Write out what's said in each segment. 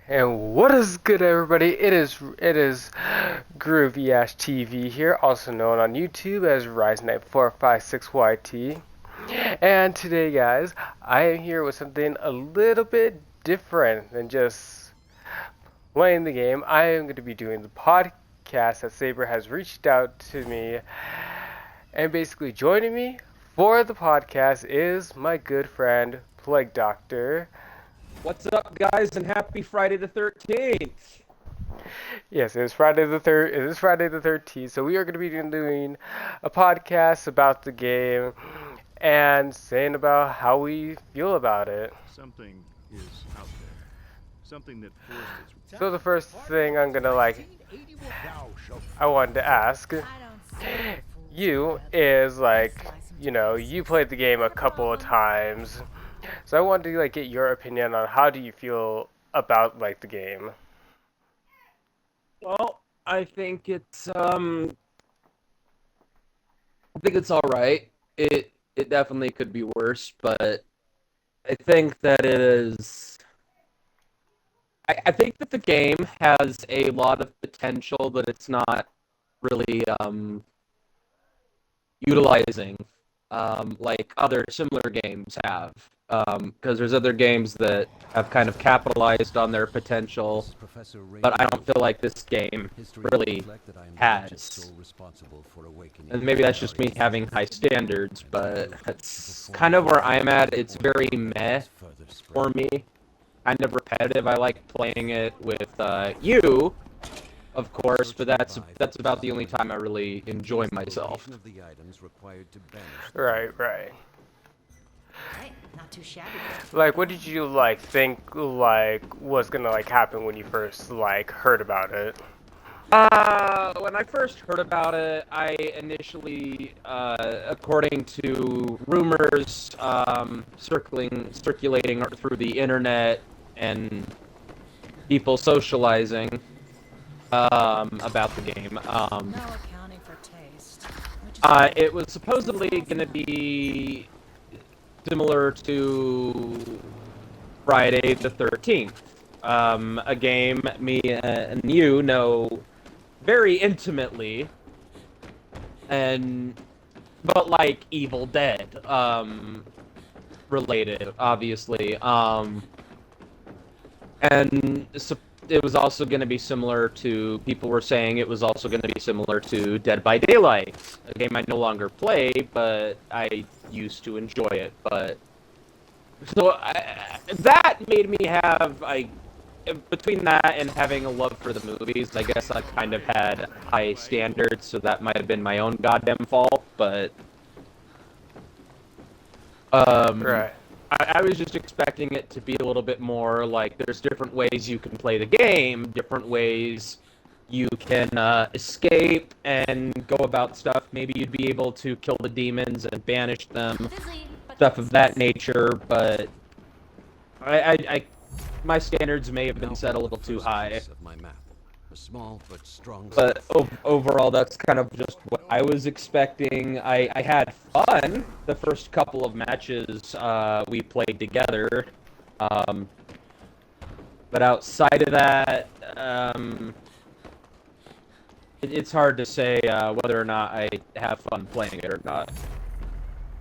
And what is good, everybody? It is Groovy Ash TV here, also known on YouTube as RiseKnight456YT. And today, guys, I am here with something a little bit different than just playing the game. I am going to be doing the podcast that Saber has reached out to me, and basically joining me for the podcast is my good friend Plague Doctor. What's up, guys, and happy Friday the 13th! Yes, it is Friday the third. It is Friday the 13th. So we are going to be doing a podcast about the game and saying about how we feel about it. Something is out there. Something that forced its So the first thing I'm gonna I wanted to ask you is you played the game a couple of times. So I wanted to get your opinion on how do you feel about the game. Well, I think it's all right. It definitely could be worse, but I think that it is. I think that the game has a lot of potential that it's not really utilizing, like other similar games have. Because there's other games that have kind of capitalized on their potential, but I don't feel like this game really has. And maybe that's just me having high standards, but that's kind of where I'm at. It's very meh for me, kind of repetitive. I like playing it with you, of course, but that's about the only time I really enjoy myself. Right, right. Right, not too shabby. What did you think was gonna happen when you first heard about it? When I first heard about it, I initially, according to rumors, circulating through the internet and people socializing, about the game, No accounting for taste. Which is it was supposedly going to be similar to Friday the 13th, a game me and you know very intimately, but like Evil Dead, related, obviously, and so it was also going to be similar to, people were saying it was also going to be similar to Dead by Daylight, a game I no longer play, but I used to enjoy it. But so that made me have, between that and having a love for the movies, I guess I kind of had high standards, so that might have been my own goddamn fault, but Right. I was just expecting it to be a little bit more like there's different ways you can play the game, different ways you can escape and go about stuff. Maybe you'd be able to kill the demons and banish them, stuff of that nature, but my standards may have been set a little too high. But overall, that's kind of just what I was expecting. I had fun the first couple of matches we played together. But outside of that, it's hard to say whether or not I have fun playing it or not.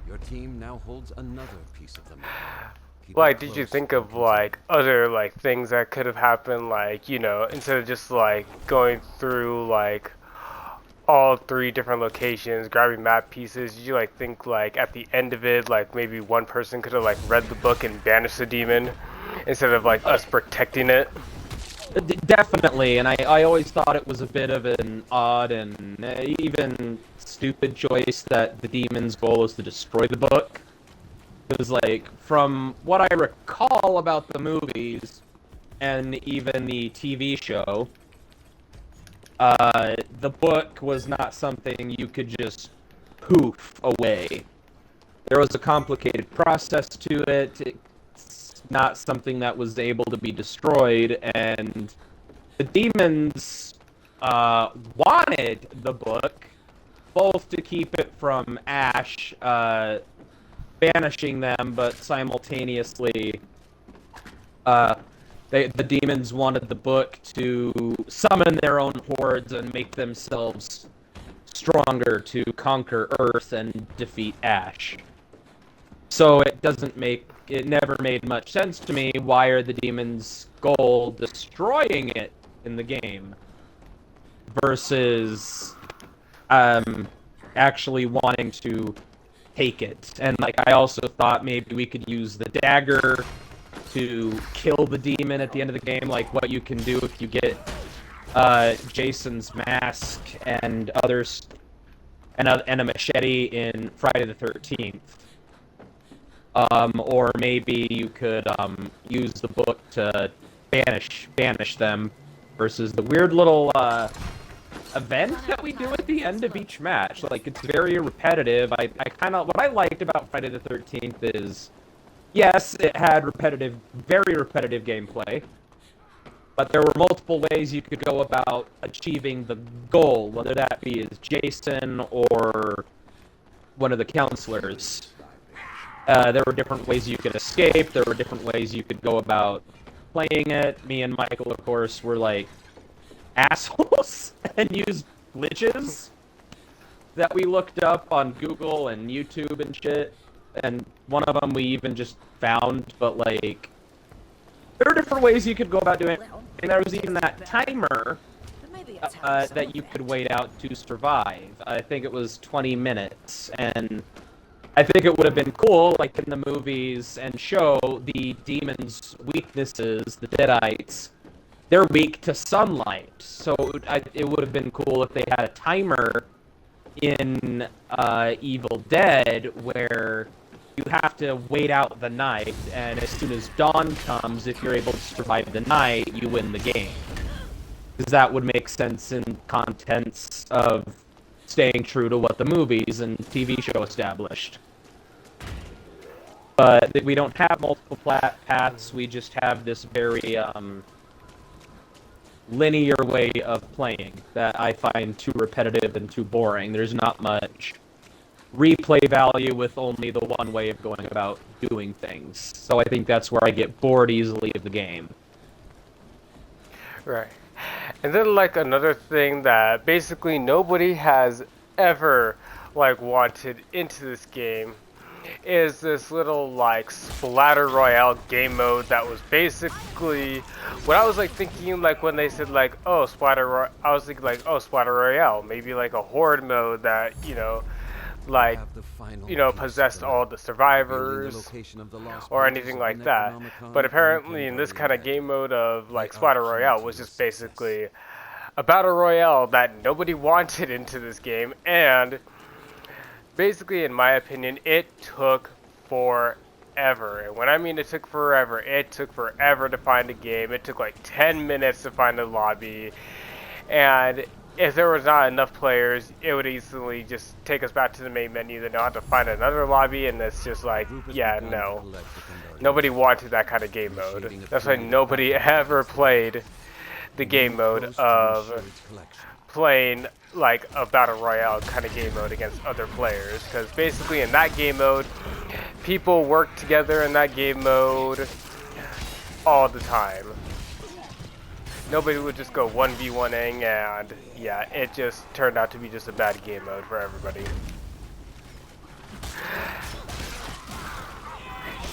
Your team now holds another piece of the map. Keep it Did you close think and of contained. other things that could have happened, instead of just going through all three different locations, grabbing map pieces, did you think at the end of it, maybe one person could have read the book and banished the demon instead of us protecting it? Definitely, and I always thought it was a bit of an odd and even stupid choice that the demon's goal is to destroy the book. Because, from what I recall about the movies, and even the TV show, the book was not something you could just poof away. There was a complicated process to it. It's not something that was able to be destroyed, and the demons wanted the book, both to keep it from Ash banishing them, but simultaneously, the demons wanted the book to summon their own hordes and make themselves stronger to conquer Earth and defeat Ash. So it never made much sense to me. Why are the demons' goal destroying it in the game versus actually wanting to take it? And like, I also thought maybe we could use the dagger to kill the demon at the end of the game, like what you can do if you get Jason's mask and others, and a machete in Friday the 13th. Or maybe you could use the book to banish them, versus the weird little event that we do at the end of each match. Like, it's very repetitive. I kind of, what I liked about Friday the 13th is, yes, it had very repetitive gameplay, but there were multiple ways you could go about achieving the goal, whether that be as Jason or one of the counselors. There were different ways you could escape, there were different ways you could go about playing it. Me and Michael, of course, were like assholes and used glitches that we looked up on Google and YouTube and shit. And one of them we even just found, but like, there were different ways you could go about doing it. And there was even that timer that you could wait out to survive. I think it was 20 minutes, and I think it would have been cool, like in the movies and show, the demons' weaknesses, the Deadites, they're weak to sunlight. So it would have been cool if they had a timer in Evil Dead where you have to wait out the night, and as soon as dawn comes, if you're able to survive the night, you win the game. Because that would make sense in contents of staying true to what the movies and TV show established. But we don't have multiple paths, we just have this very linear way of playing that I find too repetitive and too boring. There's not much replay value with only the one way of going about doing things. So I think that's where I get bored easily of the game. Right. And then, like, another thing that basically nobody has ever, like, wanted into this game is this little, like, Splatter Royale game mode that was basically what I was, like, thinking, like, when they said, like, oh, I was thinking, like, oh, Splatter Royale, maybe, like, a horde mode that, you know, like, you know, possessed all the survivors or anything like that. But apparently in this kind of game mode of like Splatter Royale was just basically a battle royale that nobody wanted into this game, and basically, in my opinion, it took forever. And when I mean it took forever to find a game. It took like 10 minutes to find a lobby, and if there was not enough players, it would easily just take us back to the main menu, then I'll have to find another lobby, and it's just like, yeah, no. Nobody wanted that kind of game mode. That's why nobody ever played the game mode of playing like a battle royale kind of game mode against other players. Because basically in that game mode, people work together in that game mode all the time. Nobody would just go 1v1ing, and yeah, it just turned out to be just a bad game mode for everybody.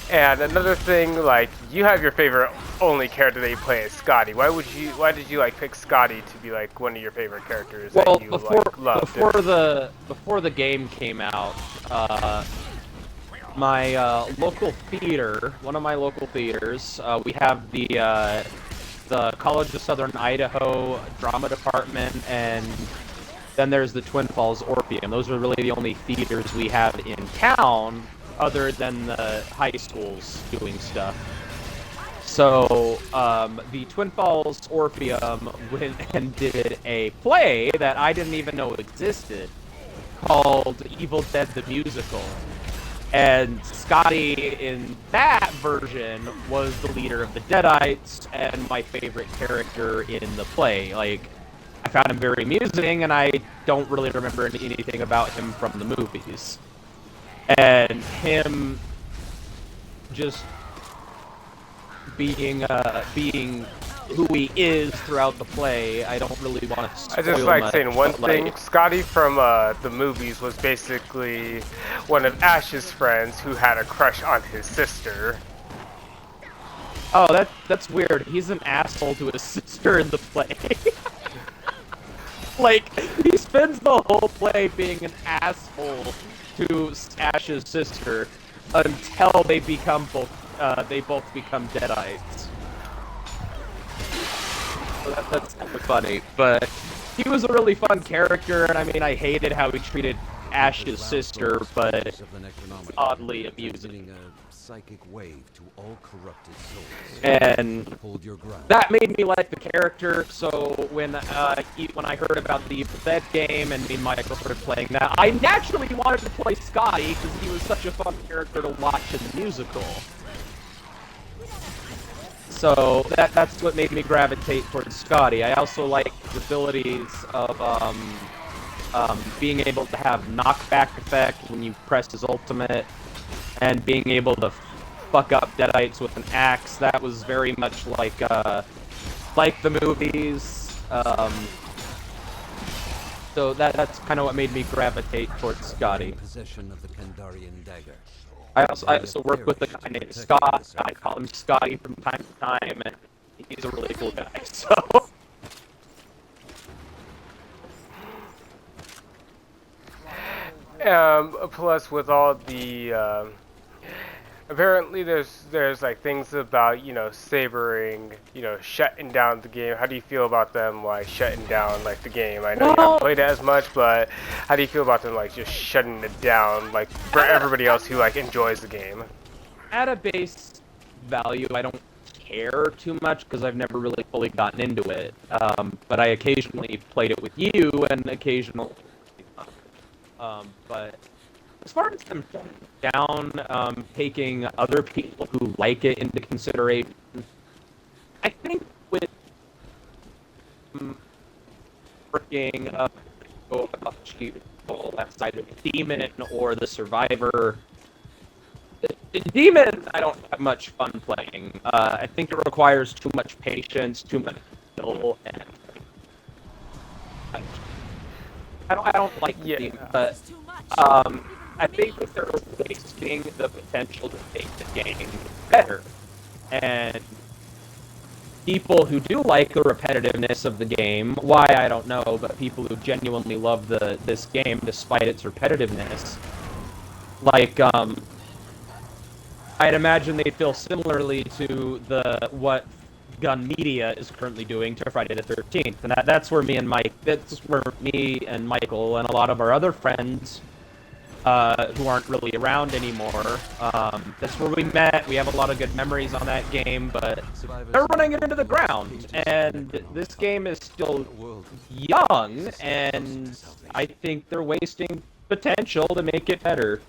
And another thing, like, you have your favorite only character that you play as Scotty. Why did you like pick Scotty to be like one of your favorite characters that you like loved? Before the game came out, my local theater, one of my local theaters, we have the College of Southern Idaho drama department, and then there's the Twin Falls Orpheum. Those are really the only theaters we have in town other than the high schools doing stuff. So the Twin Falls Orpheum went and did a play that I didn't even know existed called Evil Dead the Musical. And Scotty, in that version, was the leader of the Deadites and my favorite character in the play. Like, I found him very amusing, and I don't really remember anything about him from the movies. And him just being who he is throughout the play, I don't really want to spoil I just like much, saying one but, thing. like, Scotty from the movies was basically one of Ash's friends who had a crush on his sister. oh, that's weird. He's an asshole to his sister in the play. Like, he spends the whole play being an asshole to Ash's sister until they both become Deadites. So that's kind of funny, but he was a really fun character, and I mean, I hated how he treated Ash's sister, but Of the Necronomicon, oddly amusing. sending a psychic wave to all corrupted souls. And Hold your ground. that made me like the character, so when I heard about the Evil Dead game and me and Michael started playing that, I naturally wanted to play Scotty because he was such a fun character to watch in the musical. So that's what made me gravitate towards Scotty. I also like the abilities of being able to have knockback effect when you press his ultimate, and being able to fuck up Deadites with an axe. That was very much like the movies. So that's kind of what made me gravitate towards Scotty. Possession of the Kandarian dagger. I also work with a guy named Scott. I call him Scotty from time to time, and he's a really cool guy. So. Plus, with all the apparently there's like things about sabering, shutting down the game. How do you feel about them like shutting down like the game? I know you haven't played it as much, but how do you feel about them like just shutting it down like for everybody else who like enjoys the game? At a base value, I don't care too much because I've never really fully gotten into it. But I occasionally played it with you, and occasionally. But as far as them shutting down, taking other people who like it into consideration, I think with working up that side of the Demon or the Survivor. Demon, I don't have much fun playing. I think it requires too much patience, too much skill, and I don't like the Demon, but I think that they're wasting the potential to make the game better. And people who do like the repetitiveness of the game, why I don't know, but people who genuinely love this game despite its repetitiveness, like I'd imagine they feel similarly to what Gun Media is currently doing to Friday the 13th, and that's where me and Michael and a lot of our other friends who aren't really around anymore. That's where we met. We have a lot of good memories on that game, but they're running it into the ground, and this game is still young, and I think they're wasting potential to make it better.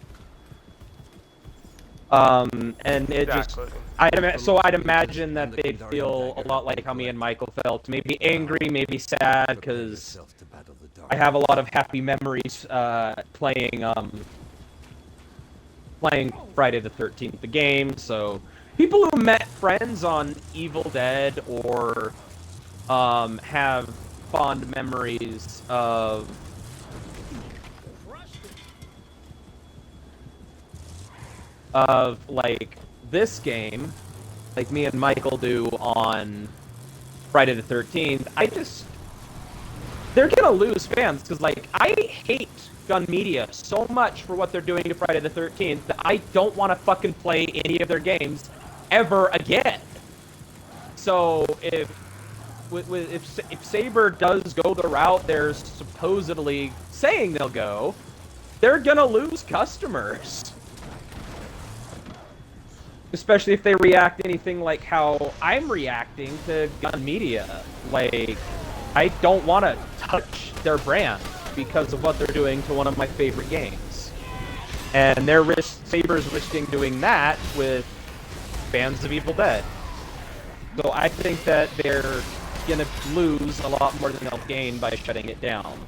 And it Exactly. I'd imagine that they'd feel a lot like how me and Michael felt. Maybe angry, maybe sad, because I have a lot of happy memories playing Friday the 13th, the game. So people who met friends on Evil Dead or have fond memories of like this game, like me and Michael do on Friday the 13th, they're gonna lose fans, because like I hate Gun Media so much for what they're doing to Friday the 13th that I don't want to fucking play any of their games ever again. So if Saber does go the route they're supposedly saying they'll go, they're gonna lose customers. Especially if they react anything like how I'm reacting to Gun Media. Like, I don't want to touch their brand because of what they're doing to one of my favorite games. And Saber's risking doing that with fans of Evil Dead. So I think that they're gonna lose a lot more than they'll gain by shutting it down.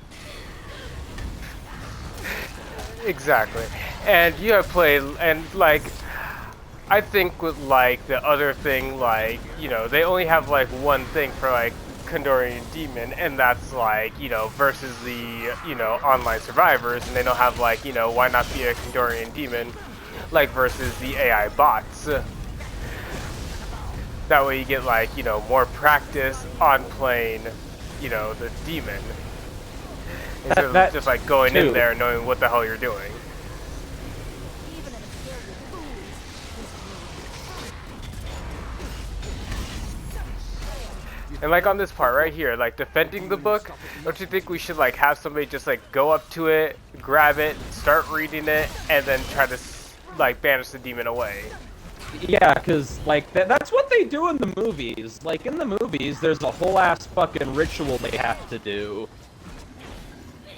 Exactly. And you have played, and like, I think with like the other thing, like, you know, they only have like one thing for like Kandorian Demon, and that's like, you know, versus the, you know, online survivors, and they don't have like, you know, why not be a Kandorian Demon like versus the AI bots. That way you get like, you know, more practice on playing, you know, the demon. Instead of just like going in there and knowing what the hell you're doing. And like on this part right here, like defending the book, don't you think we should like have somebody just like go up to it, grab it, start reading it, and then try to like banish the demon away? Yeah, because, like, that's what they do in the movies. Like, in the movies, there's a whole ass fucking ritual they have to do.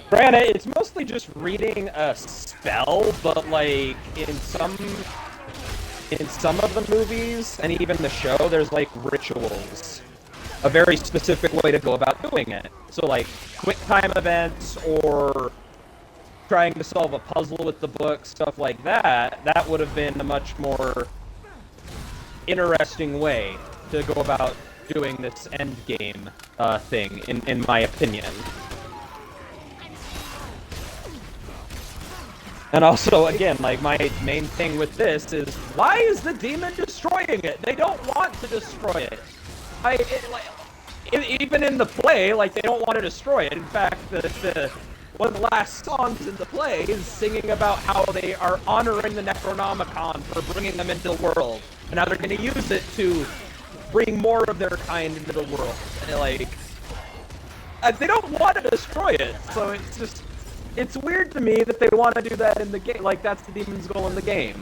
Granted, it's mostly just reading a spell, but, like, in some of the movies, and even the show, there's, like, rituals. A very specific way to go about doing it. So, like, quick time events, or trying to solve a puzzle with the book, stuff like that, that would have been a much more interesting way to go about doing this end game thing, in my opinion. And also, again, like, my main thing with this is, why is the demon destroying it? They don't want to destroy it. Even in the play, like, they don't want to destroy it. In fact, one of the last songs in the play is singing about how they are honoring the Necronomicon for bringing them into the world. And now they're going to use it to bring more of their kind into the world. And, like, they don't want to destroy it. So it's just, it's weird to me that they want to do that in the game. Like, that's the demon's goal in the game.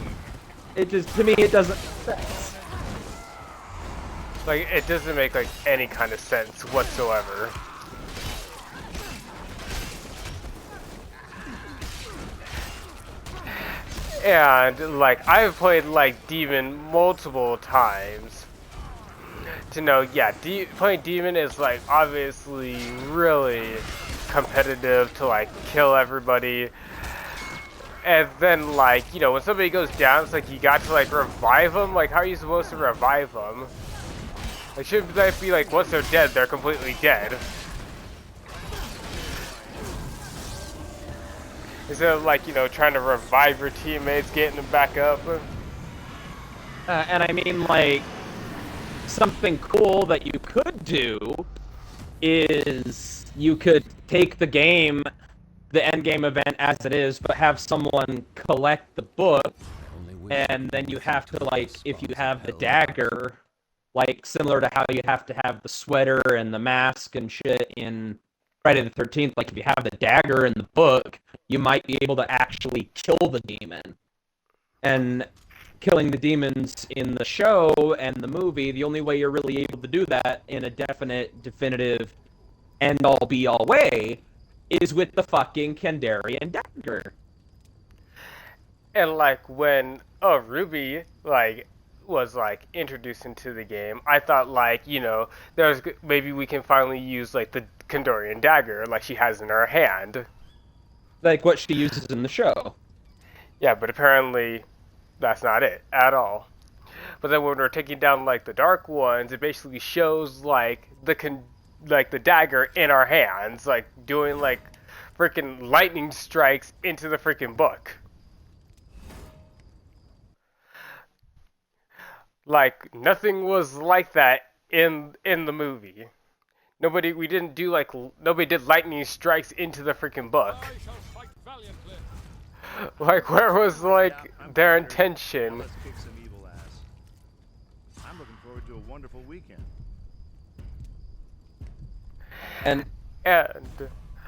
It just, to me, it doesn't make sense. Like, it doesn't make like any kind of sense whatsoever. And like, I've played like Demon multiple times to know, yeah, playing Demon is like obviously really competitive to like kill everybody. And then like, you know, when somebody goes down, it's like you got to like revive them. Like, how are you supposed to revive them? Like, shouldn't that be like, once they're dead, they're completely dead? Instead of like, you know, trying to revive your teammates, getting them back up. And I mean, like, something cool that you could do is you could take the game, the end game event as it is, but have someone collect the book, and then you have to, like, if you have the dagger, like, similar to how you have to have the sweater and the mask and shit in Friday the 13th, like, if you have the dagger in the book, you might be able to actually kill the demon. And killing the demons in the show and the movie, the only way you're really able to do that in a definitive, end-all, be-all way is with the fucking Kandarian dagger. And like, when Ruby, like, was like introduced into the game, I thought like, you know, maybe we can finally use like the Kandarian dagger like she has in her hand. Like what she uses in the show. Yeah, but apparently that's not it at all. But then when we're taking down like the dark ones, it basically shows like the dagger in our hands, like doing like freaking lightning strikes into the freaking book. Like, nothing was like that in the movie. Nobody did lightning strikes into the freaking book. Like, where was like their intention? Let's kick some evil ass. I'm looking forward to a wonderful weekend. And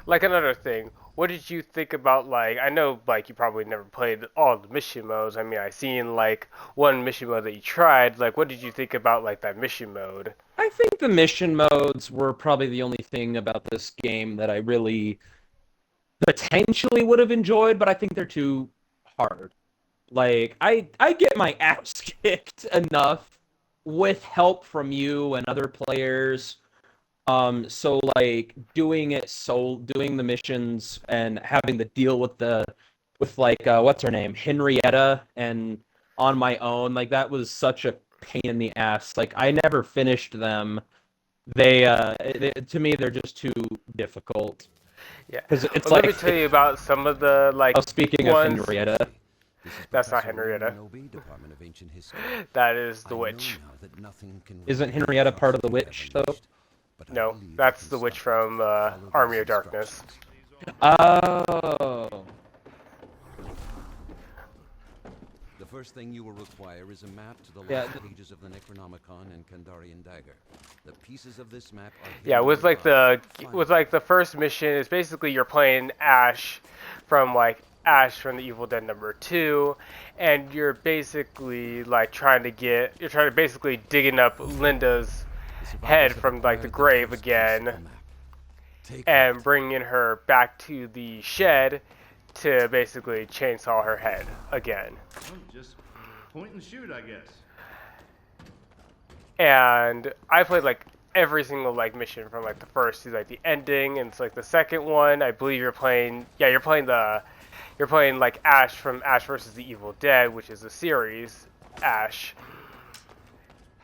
like, another thing, what did you think about, like, I know, like, you probably never played all the mission modes. I mean, I seen, like, one mission mode that you tried. Like, what did you think about, like, that mission mode? I think the mission modes were probably the only thing about this game that I really potentially would have enjoyed, but I think they're too hard. Like, I get my ass kicked enough with help from you and other players. So like doing the missions and having to deal with what's her name, Henrietta, and on my own, like that was such a pain in the ass. Like I never finished them. To me, they're just too difficult. Yeah. Because it's Well, let me like, tell you about some of the like oh, speaking of ones. Henrietta, This is That's not Professor Raymond Henrietta. Noby, Department of Ancient History. That is I the know witch. now that nothing can isn't repair Henrietta the part of the trust witch you've though? established, but I No, believe that's we the can witch stop from it. Follow Army these of Darkness. instructions. Oh. The first thing you will require is a map to the Yeah, last pages of the Necronomicon and Kandarian Dagger. The pieces of this map are Yeah, hidden with like nearby. the Find with them. like the first mission is basically you're playing Ash from the Evil Dead #2, and you're basically like trying to basically digging up Linda's The survivors head have from like the acquired grave first piece of again the map. Take and it. bringing her back to the shed to basically chainsaw her head again. Well, just point and shoot, I guess. And I played like every single like mission from like the first to like the ending, and it's like the second one. I believe you're playing like Ash from Ash versus the Evil Dead, which is a series, Ash.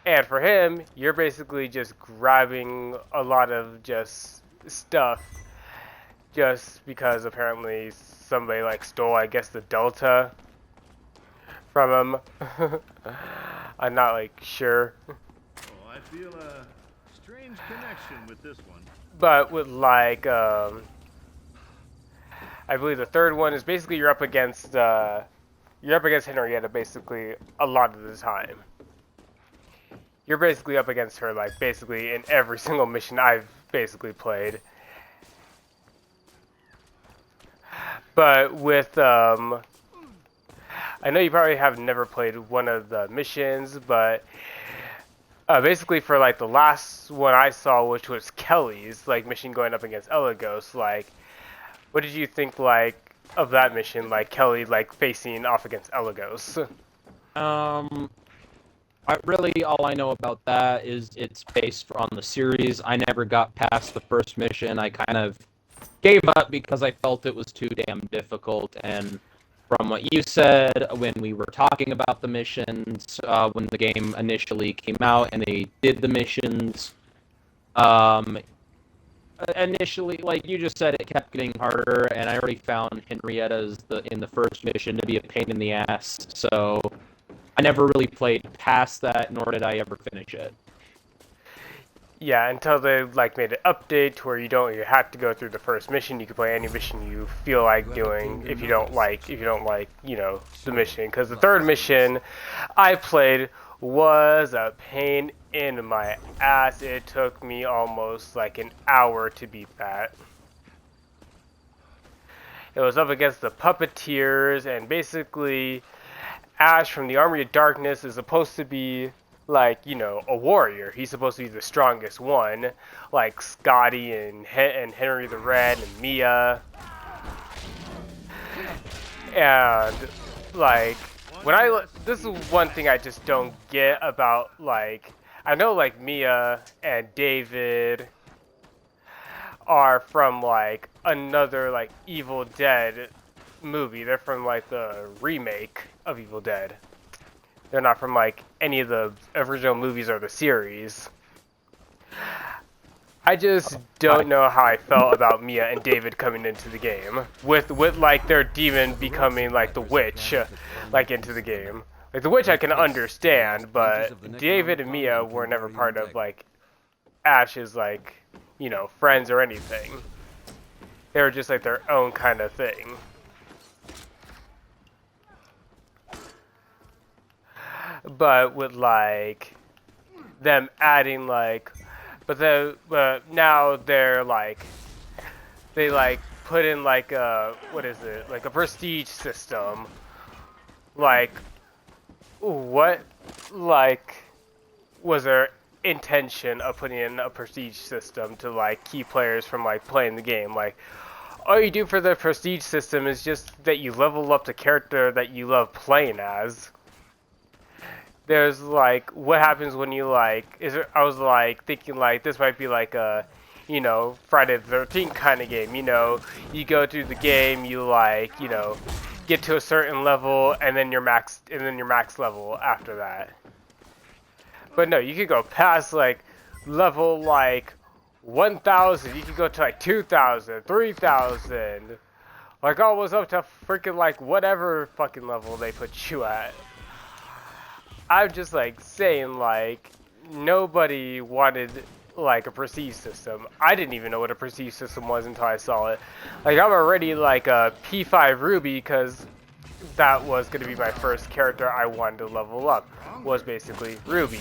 And for him, you're basically just grabbing a lot of just stuff, just because apparently somebody like stole, I guess, the Delta from him. I'm not like sure. Oh, I feel a strange connection with this one. But with like, I believe the third one is basically you're up against Henrietta basically a lot of the time. You're basically up against her like basically in every single mission I've basically played. But with I know you probably have never played one of the missions, but basically for like the last one I saw, which was Kelly's like mission going up against Elagos, like what did you think like of that mission, like Kelly like facing off against Elagos? All I know about that is it's based on the series. I never got past the first mission. I kind of gave up because I felt it was too damn difficult. And from what you said when we were talking about the missions, when the game initially came out and they did the missions, initially, like you just said, it kept getting harder, and I already found Henrietta's in the first mission to be a pain in the ass. So I never really played past that, nor did I ever finish it. Yeah, until they like made an update to where you have to go through the first mission. You can play any mission you feel like doing if you don't like the mission. Because the third mission I played was a pain in my ass. It took me almost like an hour to beat that. It was up against the puppeteers, and basically Ash from the Army of Darkness is supposed to be like, a warrior. He's supposed to be the strongest one, like Scotty and Henry the Red and Mia. And like this is one thing I just don't get about like I know like Mia and David are from like another like Evil Dead movie. They're from like the remake of Evil Dead. They're not from like any of the original movies or the series. I just don't know how I felt about Mia and David coming into the game with like their demon becoming like the witch like into the game. Like the witch I can understand, but David and Mia were never part of like Ash's like, friends or anything. They were just like their own kind of thing. But with like them adding like but now they're like they like put in like a like a prestige system. Like what like was their intention of putting in a prestige system to like keep players from like playing the game? Like all you do for the prestige system is just that you level up the character that you love playing as. There's like what happens when you like I was like thinking like this might be like a Friday the 13th kind of game. You go through the game, you like get to a certain level and then your max level after that. But no, you could go past like level like 1,000. You could go to like 2,000, 3,000, like almost up to freaking like whatever fucking level they put you at. I'm just like saying, like, nobody wanted like a prestige system. I didn't even know what a prestige system was until I saw it. Like, I'm already like a P5 Ruby because that was going to be my first character I wanted to level up, was basically Ruby.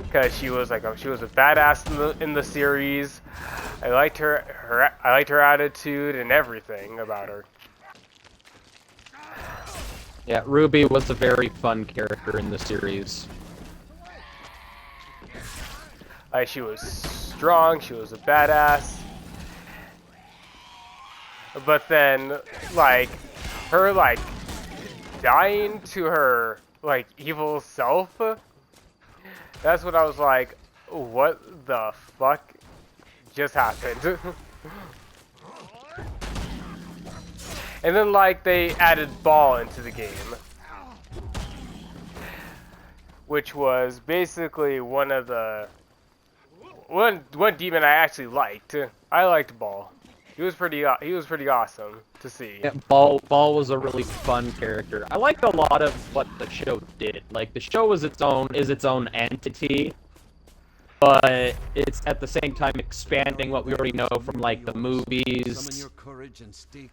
Because she was like she was a badass in the series. I liked her attitude and everything about her. Yeah, Ruby was a very fun character in the series. Like, she was strong, she was a badass. But then, like, her, like, dying to her, like, evil self, that's when I was like, what the fuck just happened? And then, like, they added Ball into the game, which was basically one demon I actually liked. I liked Ball. He was pretty awesome to see. Yeah, Ball was a really fun character. I liked a lot of what the show did. Like, the show is its own entity, but it's at the same time expanding what we already know from like the movies.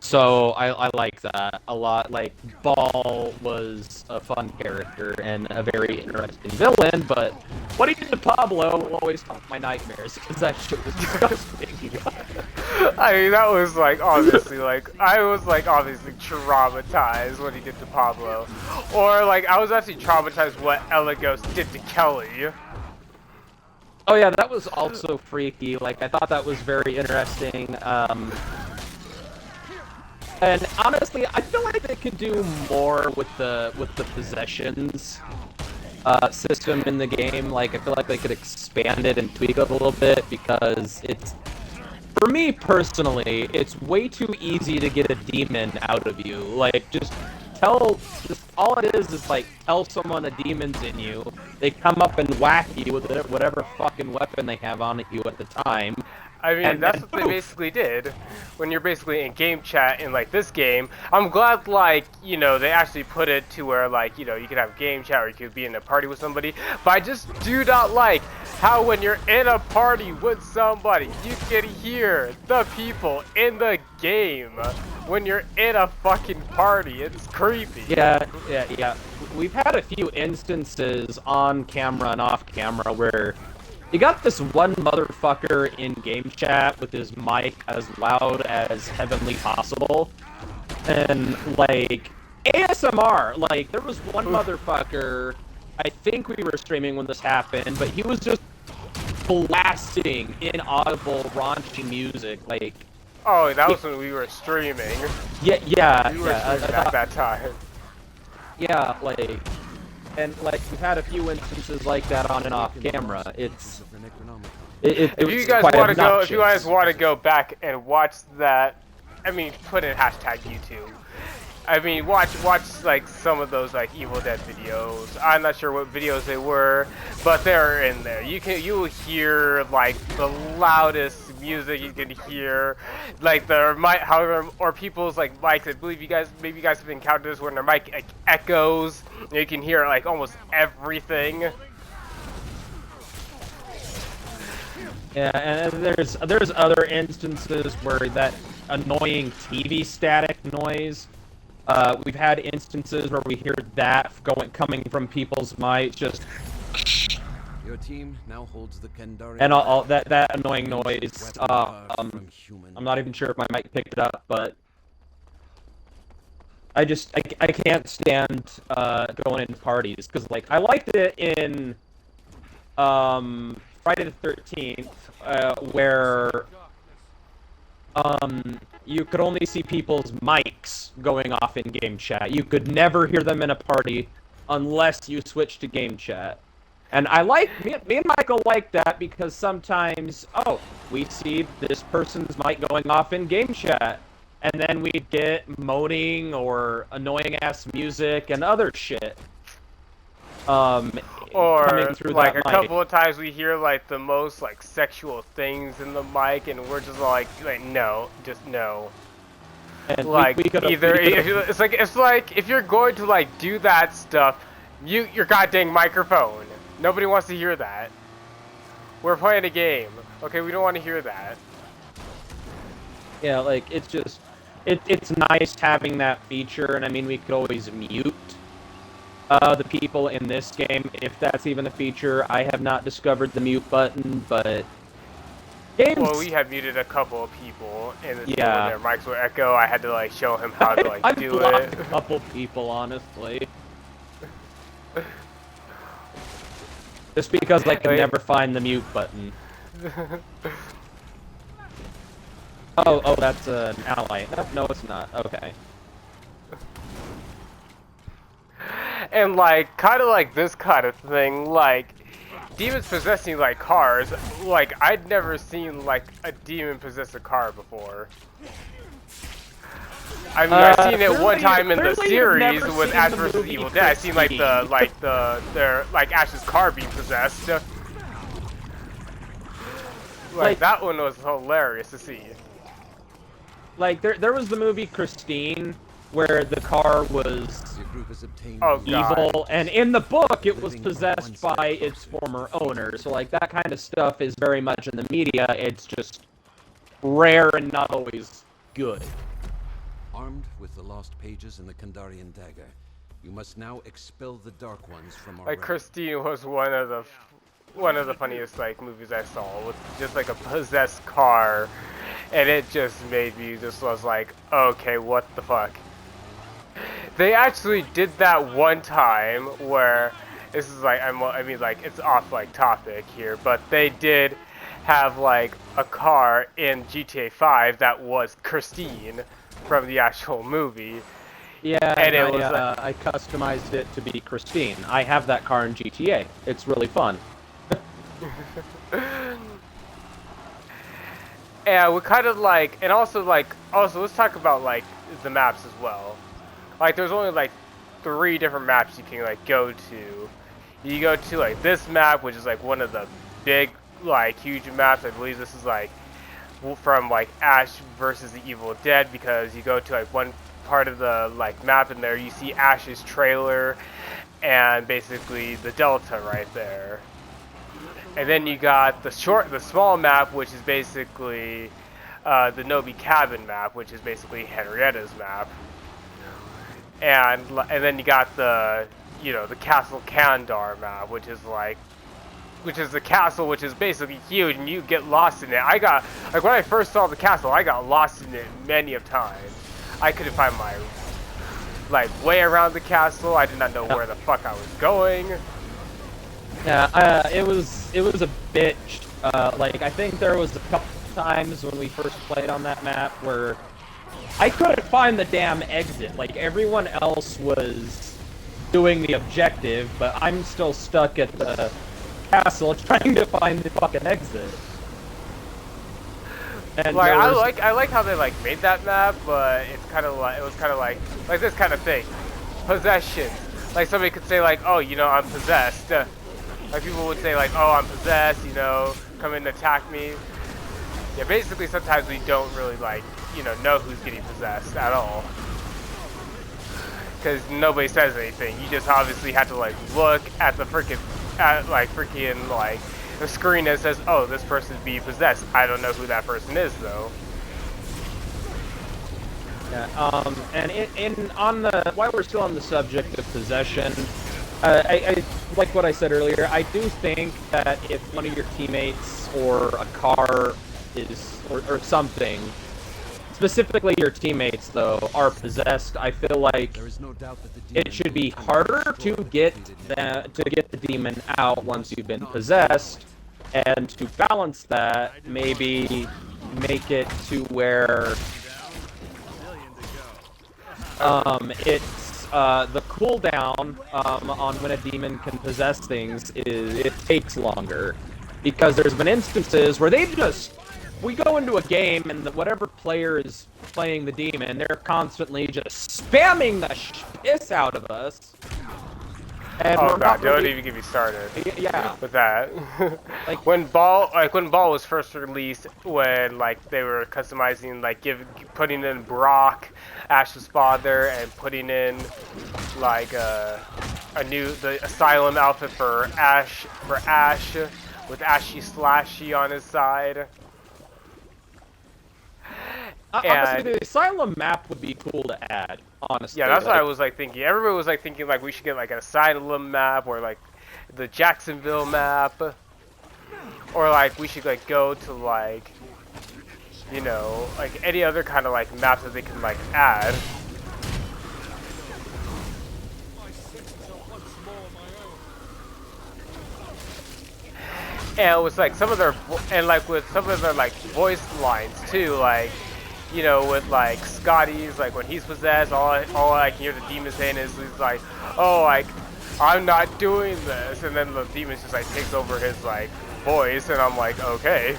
So I like that a lot. Like, Ball was a fun character and a very interesting villain, but what he did to Pablo will always haunt my nightmares because that shit was disgusting. I mean, that was like obviously like I was like obviously traumatized what he did to Pablo, or like I was actually traumatized what Elagos did to Kelly. Oh yeah, that was also freaky. Like, I thought that was very interesting. And honestly, I feel like they could do more with the possessions system in the game. Like, I feel like they could expand it and tweak it a little bit because it's, for me personally, it's way too easy to get a demon out of you. Like, just all it is like tell someone a demon's in you. They come up and whack you with whatever fucking weapon they have on you at the time. I mean, that's what they basically did when you're basically in game chat in like this game. I'm glad, like, you know, they actually put it to where, like, you know, you could have game chat or you could be in a party with somebody. But I just do not like how when you're in a party with somebody, you can hear the people in the game when you're in a fucking party. It's creepy. Yeah. We've had a few instances on camera and off camera where you got this one motherfucker in game chat with his mic as loud as heavenly possible, and like ASMR. Like, there was one motherfucker, I think we were streaming when this happened, but he was just blasting inaudible raunchy music. Like, oh, that was when we were streaming. Yeah. We were streaming at that time. Yeah, like. And like, we've had a few instances like that on and off camera. If you guys want to go back and watch that, I mean, put in hashtag YouTube. I mean, watch like some of those like Evil Dead videos. I'm not sure what videos they were, but they're in there. You will hear like the loudest music you can hear, like or people's like mics. I believe you guys have encountered this when their mic like, echoes. You can hear like almost everything. Yeah, and there's other instances where that annoying TV static noise. We've had instances where we hear that coming from people's mics, just. Your team now holds the Kandarian. And all that annoying noise. I'm not even sure if my mic picked it up, but I can't stand going into parties because like I liked it in Friday the 13th where you could only see people's mics going off in game chat. You could never hear them in a party unless you switch to game chat. And me and Michael like that because sometimes, we see this person's mic going off in game chat. and then we'd get moaning or annoying ass music and other shit. Or coming through like that a mic. couple of times we hear like the most like sexual things in the mic, and we're just like no, just no. And Like we could've- either we could've- it's like if you're going to like do that stuff, mute your goddamn microphone. Nobody wants to hear that. We're playing a game, okay? We don't want to hear that. Yeah, like it's just it's nice having that feature, and I mean we could always mute the people in this game if that's even a feature. I have not discovered the mute button, but games. Well, we have muted a couple of people in this game Yeah. when their mics were echo. I had to like show him how to like I've do blocked it. a couple people, honestly. Just because I can Wait. never find the mute button. Oh, that's an ally. No, it's not. Okay. And like kind of like this kind of thing, like demons possessing like cars. Like I'd never seen like a demon possess a car before. I mean, I've seen it one clearly- time in the clearly you've series never with seen Ash the vs. movie Evil Dead. I've seen like Christine. their like Ash's car being possessed. Like- That one was hilarious to see. Like there was the movie Christine, where the car was Your group has obtained Oh, the- God. evil, and in the book it was possessed by its former owner. So like that kind of stuff is very much in the media. It's just rare and not always good. Armed with the lost pages and the Kandarian dagger, you must now expel the Dark Ones from our Like realm. Christine was one of the funniest like movies I saw with just like a possessed car, and it just made me just was like, okay, what the fuck. They actually did that one time where this is like I mean like it's off like topic here, but they did have like a car in GTA 5 that was Christine from the actual movie. Yeah, And it I, was, I customized it to be Christine. I have that car in GTA. It's really fun. And we kind of like, and also let's talk about like the maps as well. Like there's only like 3 different maps you can like go to. You go to like this map, which is like one of the big like huge maps. I believe this is like from like Ash versus the Evil Dead, because you go to like one part of the like map and there you see Ash's trailer and basically the Delta right there. And then you got the small map, which is basically the Nobi cabin map, which is basically Henrietta's map. And then you got the the Castle Kandar map, which is the castle, which is basically huge, and you get lost in it. I got like when I first saw the castle, I got lost in it many of times. I couldn't find my way around the castle. I did not know where the fuck I was going. Yeah, it was a bitch. Like I think there was a couple times when we first played on that map where I couldn't find the damn exit. Like everyone else was doing the objective, but I'm still stuck at the castle trying to find the fucking exit. And Like there was- I like how they like made that map, but it's kind of like it was kind of like this kind of thing, possession. Like somebody could say like, oh, I'm possessed. Like people would say like, oh, I'm possessed. Come in and attack me. Yeah, basically sometimes we don't really know who's getting possessed at all, because nobody says anything. You just obviously have to look at the freaking the screen that says, oh, this person's being possessed. I don't know who that person is though. Yeah, and while we're still on the subject of possession, I like what I said earlier. I do think that if one of your teammates or a car or something, specifically your teammates though, are possessed, I feel like There is no doubt that the it should be harder to get the demon out once you've been possessed, and to balance that, maybe make it to where it's the cooldown on when a demon can possess things it takes longer, because there's been instances where they just we go into a game and whatever player is playing the demon, they're constantly just spamming the piss out of us. And Oh we're god, not don't really- even get me started Yeah. with that. Like- when Ball was first released, when like they were customizing, like putting in Brock, Ash's father, and putting in like the Asylum outfit for Ash with Ashy Slashy on his side. Honestly, the Asylum map would be cool to add, honestly. Yeah, that's what like, I was like thinking. Everybody was like thinking like we should get like an Asylum map or like the Jacksonville map, or like we should like go to like, you know, like any other kind of like maps that they can like add. And it was like some of their and like with some of their like voice lines too, like, you know, with like Scotty's, like when he's possessed, all I can hear the demon saying is he's like, oh, like I'm not doing this, and then the demon just like takes over his like voice, and I'm like, okay.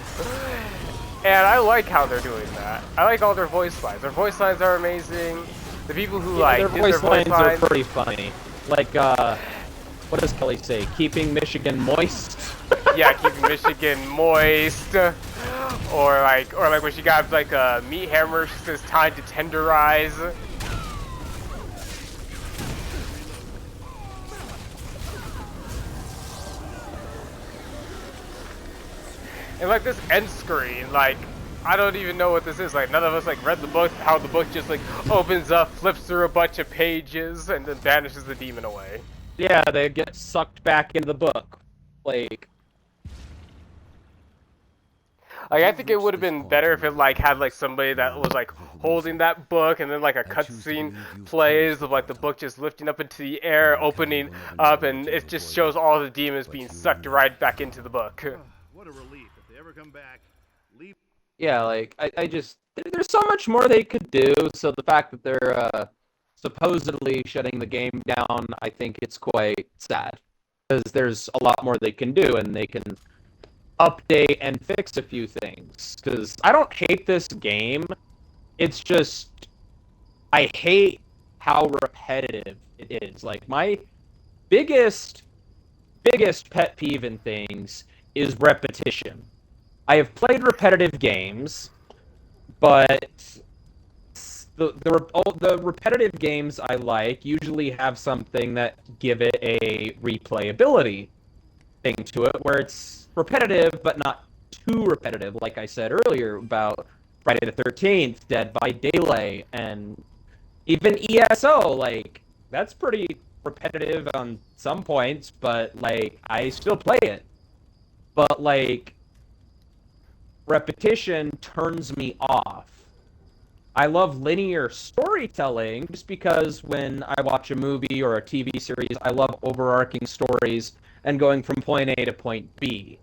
And I like how they're doing that. I like all their voice lines. Their voice lines are amazing. The people who like their did voice their voice lines lines are pretty funny. Like, what does Kelly say? Keeping Michigan moist? yeah, keeping Michigan moist, or like when she got like a meat hammer, she says time to tenderize. And like this end screen, like I don't even know what this is. Like none of us like read the book. How the book just like opens up, flips through a bunch of pages, and then banishes the demon away. Yeah, they get sucked back into the book. Like I think it would have been better if it like had like somebody that was like holding that book, and then like a cutscene plays of like the book just lifting up into the air, opening up, and it just shows all the demons being sucked right back into the book. What a relief. If they ever come back, leave. yeah, like I just there's so much more they could do. So the fact that they're supposedly shutting the game down, I think it's quite sad because there's a lot more they can do, and they can update and fix a few things. Because I don't hate this game, it's just I hate how repetitive it is. Like my biggest pet peeve in things is repetition. I have played repetitive games, but the repetitive games I like usually have something that give it a replayability thing to it, where it's repetitive but not too repetitive. Like I said earlier about Friday the 13th, Dead by Daylight, and even ESO. Like that's pretty repetitive on some points, but like I still play it. But like repetition turns me off. I love linear storytelling just because when I watch a movie or a TV series, I love overarching stories and going from point A to point B.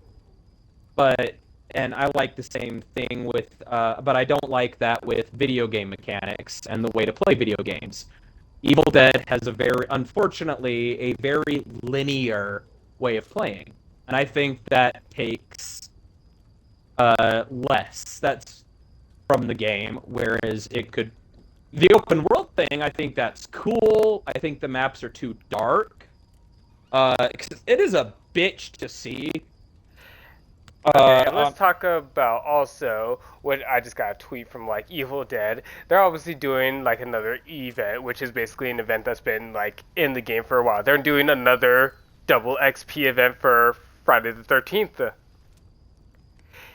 And I like the same thing with, but I don't like that with video game mechanics and the way to play video games. Evil Dead has unfortunately, a very linear way of playing. And I think that takes less. That's from the game, whereas the open world thing, I think that's cool. I think the maps are too dark. It is a bitch to see. Okay, let's talk about also what I just got a tweet from like Evil Dead. They're obviously doing like another event, which is basically an event that's been like in the game for a while. They're doing another double XP event for Friday the 13th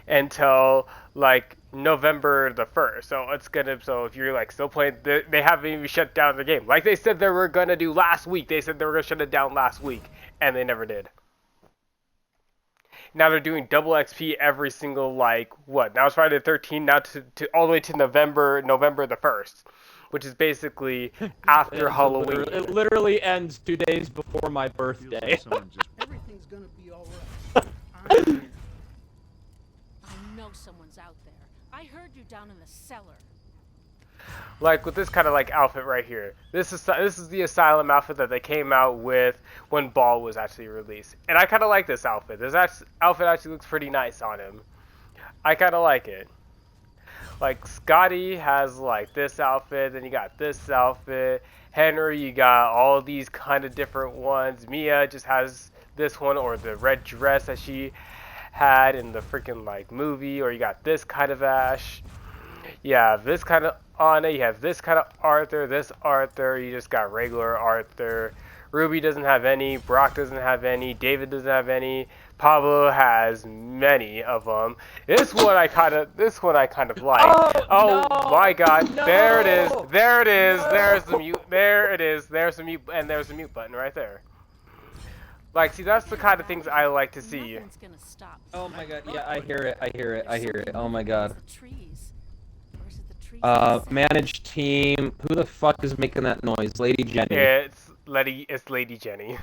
until like November the 1st. So if you're like still playing, they haven't even shut down the game. Like they said they were gonna do last week. They said they were gonna shut it down last week, and they never did. Now they're doing double XP every single like what? Now it's Friday the 13th. Now to all the way to November the 1st, which is basically after Halloween. It literally ends 2 days before my birthday. Everything's gonna be all right. I know someone's out there. I heard you down in the cellar. Like with this kind of like outfit right here. This is the Asylum outfit that they came out with when Ball was actually released, and I kind of like this outfit. Outfit actually looks pretty nice on him. I kind of like it. Like Scotty has like this outfit, then you got this outfit. Henry, you got all these kind of different ones. Mia just has this one, or the red dress that she had in the freaking like movie, or you got this kind of Ash. You have this kind of Anna, you have this kind of Arthur, this Arthur, you just got regular Arthur. Ruby doesn't have any, Brock doesn't have any, David doesn't have any, Pablo has many of them. This one I kind of like. Oh no, my God! no, there it is! There it is! no. There's the mute. There it is! There's the mute, and there's the mute button right there. Like, see, that's the kind of things I like to see. Nothing's gonna stop. Oh my god, yeah, I hear it, I hear it, I hear it. Oh my god. The trees. Where's the trees? Managed team. Who the fuck is making that noise? Lady Jenny. It's Lady Jenny.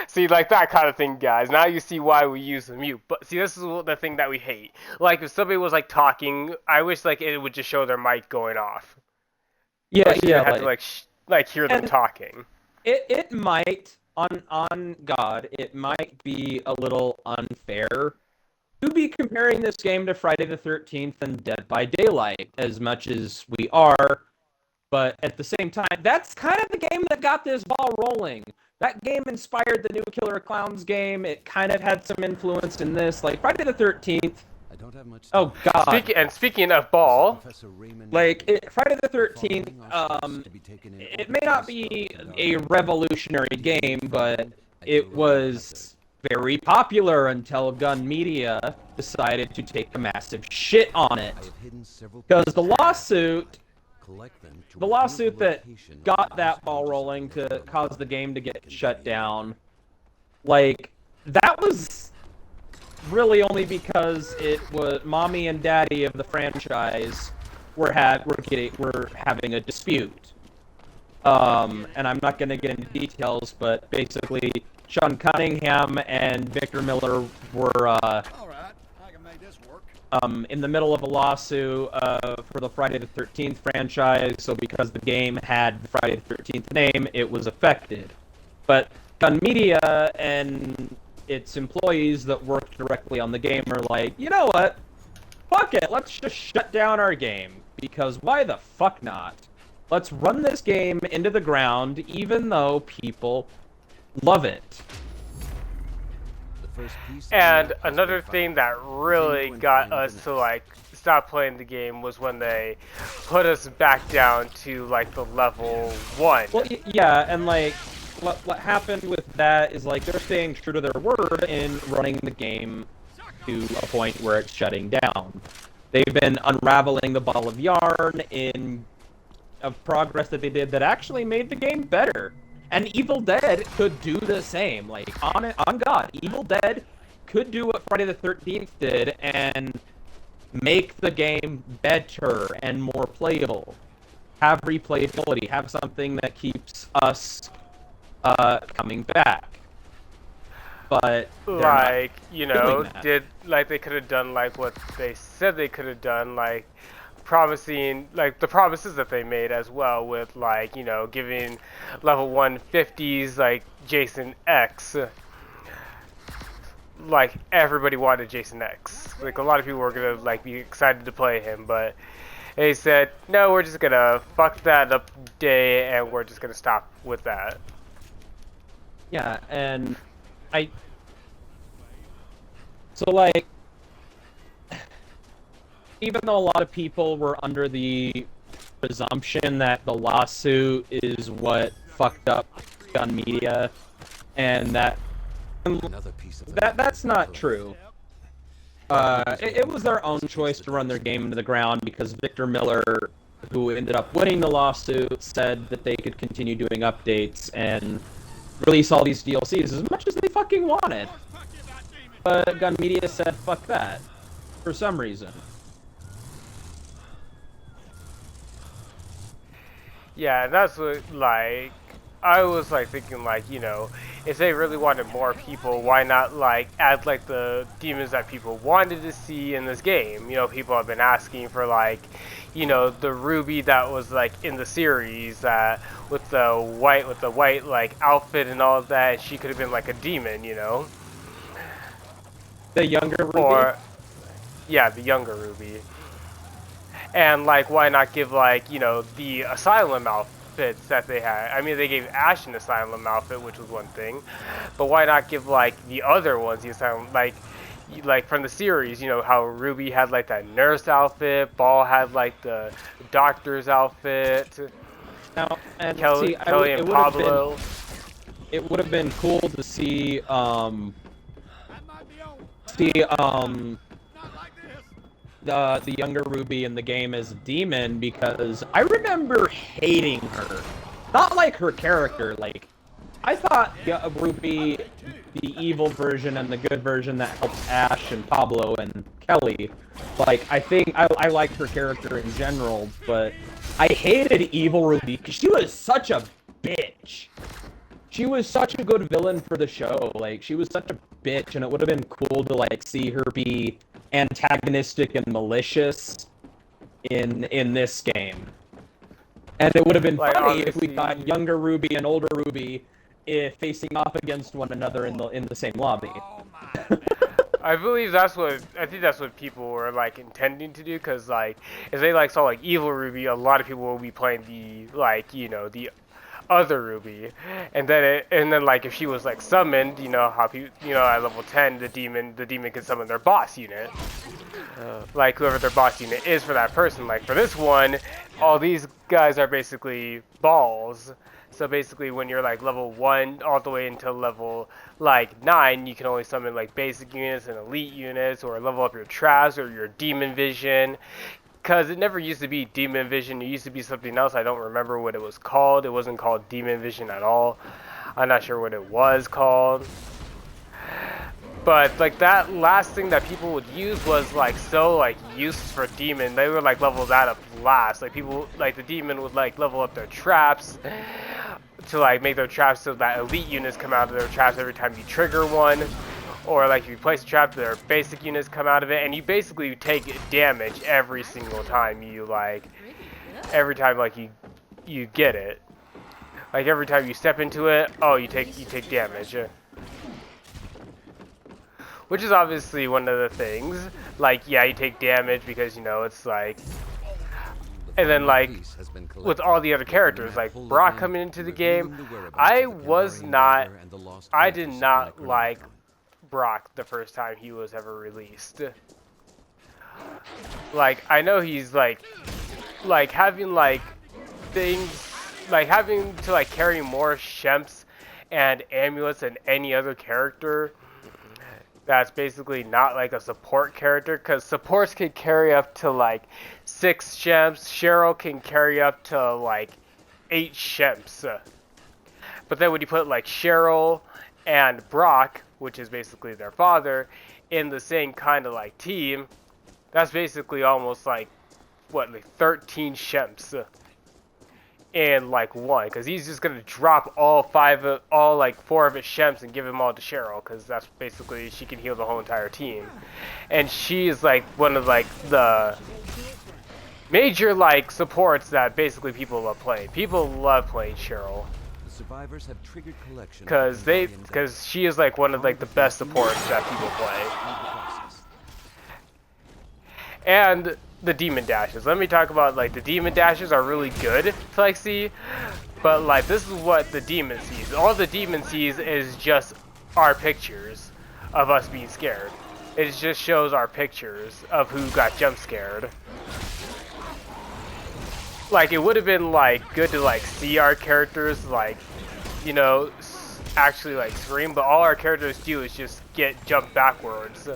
See, like that kind of thing, guys. Now you see why we use the mute. But see, this is the thing that we hate. Like, if somebody was like talking, I wish like it would just show their mic going off. Yeah, Like, you yeah. have to like hear them talking. It might on God, it might be a little unfair to be comparing this game to Friday the 13th and Dead by Daylight as much as we are, but at the same time, that's kind of the game that got this ball rolling. That game inspired the new Killer Clowns game. It kind of had some influence in this, like Friday the 13th. I don't have much Oh time. God. Speaking of ball, Professor Raymond, Like Friday the 13th, following our steps to be taken in it may not be a revolutionary game, but it was very popular until Gun Media decided to take a massive shit on it. I have hidden several Because the lawsuit collect them to the reveal lawsuit the that location of got the that ball hostages rolling to held cause by the game to get Condaria. shut down, like, that was really only because it was mommy and daddy of the franchise were having a dispute. And I'm not going to get into details, but basically Sean Cunningham and Victor Miller were All right, I can make this work. in the middle of a lawsuit for the Friday the 13th franchise, so because the game had the Friday the 13th name, it was affected. But Gun Media and its employees that worked directly on the game are like, you know what? Fuck it, let's just shut down our game. Because why the fuck not? Let's run this game into the ground, even though people love it. The first piece and of the another puzzle thing that really got us to like stop playing the game was when they put us back down to like the level 1. Well, yeah, and like, what happened with that is like they're staying true to their word in running the game to a point where it's shutting down. They've been unraveling the ball of yarn of progress that they did that actually made the game better. And Evil Dead could do the same. Like, on God, Evil Dead could do what Friday the 13th did and make the game better and more playable. Have replayability, have something that keeps us coming back. But Like, you know, that. they could have done like what they said they could have done, like promising, like the promises that they made as well with, like, you know, giving level 150s like Jason X. Like, everybody wanted Jason X. Like, a lot of people were gonna like be excited to play him, but they said, no, we're just gonna fuck that up day and we're just gonna stop with that. yeah, and so like, even though a lot of people were under the presumption that the lawsuit is what fucked up Gun Media, and another piece of the that's not puzzle. true. It was their own choice to run their game into the ground because Victor Miller, who ended up winning the lawsuit, said that they could continue doing updates and release all these DLCs as much as they fucking wanted. But Gun Media said, fuck that, for some reason. Yeah, that's what, like, I was, like, thinking, like, you know, if they really wanted more people, why not, like, add, like, the demons that people wanted to see in this game? You know, people have been asking for, like, you know, the Ruby that was, like, in the series, with the white, like, outfit and all of that, she could have been, like, a demon, you know? The younger Ruby? Or, Yeah, the younger Ruby. And like, why not give like, you know, the Asylum outfits that they had? I mean, they gave Ash an Asylum outfit, which was one thing, but why not give like the other ones the Asylum, like from the series, you know, how Ruby had like that nurse outfit, Ball had like the doctor's outfit, Now, and Kelly, see, Kelly and Pablo. It would have been cool to see, That might be on. see, Not like this. the younger Ruby in the game as a demon, because I remember hating her. Not like her character, like, I thought Ruby, the evil version and the good version that helps Ash and Pablo and Kelly, like, I think I liked her character in general, but I hated evil Ruby because she was such a bitch. She was such a good villain for the show. Like, she was such a bitch, and it would have been cool to like see her be antagonistic and malicious in this game. And it would have been Like, funny if we obviously- got younger Ruby and older Ruby facing off against one another in the same lobby. I believe that's what, I think that's what people were like intending to do, because like if they like saw like evil Ruby, a lot of people will be playing the like, you know, the other Ruby, and then like if she was like summoned, you know how people, you know, at level 10 the demon can summon their boss unit, like whoever their boss unit is for that person. Like for this one, all these guys are basically balls. So basically, when you're like level 1 all the way until level like 9, you can only summon like basic units and elite units, or level up your traps or your demon vision. Because it never used to be demon vision, it used to be something else. I don't remember what it was called. It wasn't called demon vision at all. I'm not sure what it was called. But like that last thing that people would use was like so like useless for demon. They would like level that up last. Like people, like the demon would like level up their traps to like make their traps so that elite units come out of their traps every time you trigger one. Or like if you place a trap, their basic units come out of it, and you basically take damage every single time you like, every time like you get it. Like every time you step into it, oh, you take damage. Which is obviously one of the things. Like, yeah, you take damage because, you know, it's like... And then, like, with all the other characters, like Brock coming into the game, I did not like Brock the first time he was ever released. Like, I know he's, like having, like, things... Like, having to, like, carry more Shemps and amulets than any other character... That's basically not like a support character, because supports can carry up to like 6 Shemps. Cheryl can carry up to like 8 Shemps. But then when you put like Cheryl and Brock, which is basically their father, in the same kind of like team, that's basically almost like what, like 13 Shemps in like one, because he's just gonna drop all 4 of his Shemps and give them all to Cheryl, because that's basically, she can heal the whole entire team. And she is like one of like the major like supports that basically people love playing. People love playing Cheryl, The survivors have triggered collection because she is like one of like the best supports that people play. And the demon dashes. Let me talk about like the demon dashes are really good to like see, but like this is what the demon sees. All the demon sees is just our pictures of us being scared. It just shows our pictures of who got jump scared. Like it would have been like good to like see our characters like, you know, actually like scream, but all our characters do is just get jumped backwards.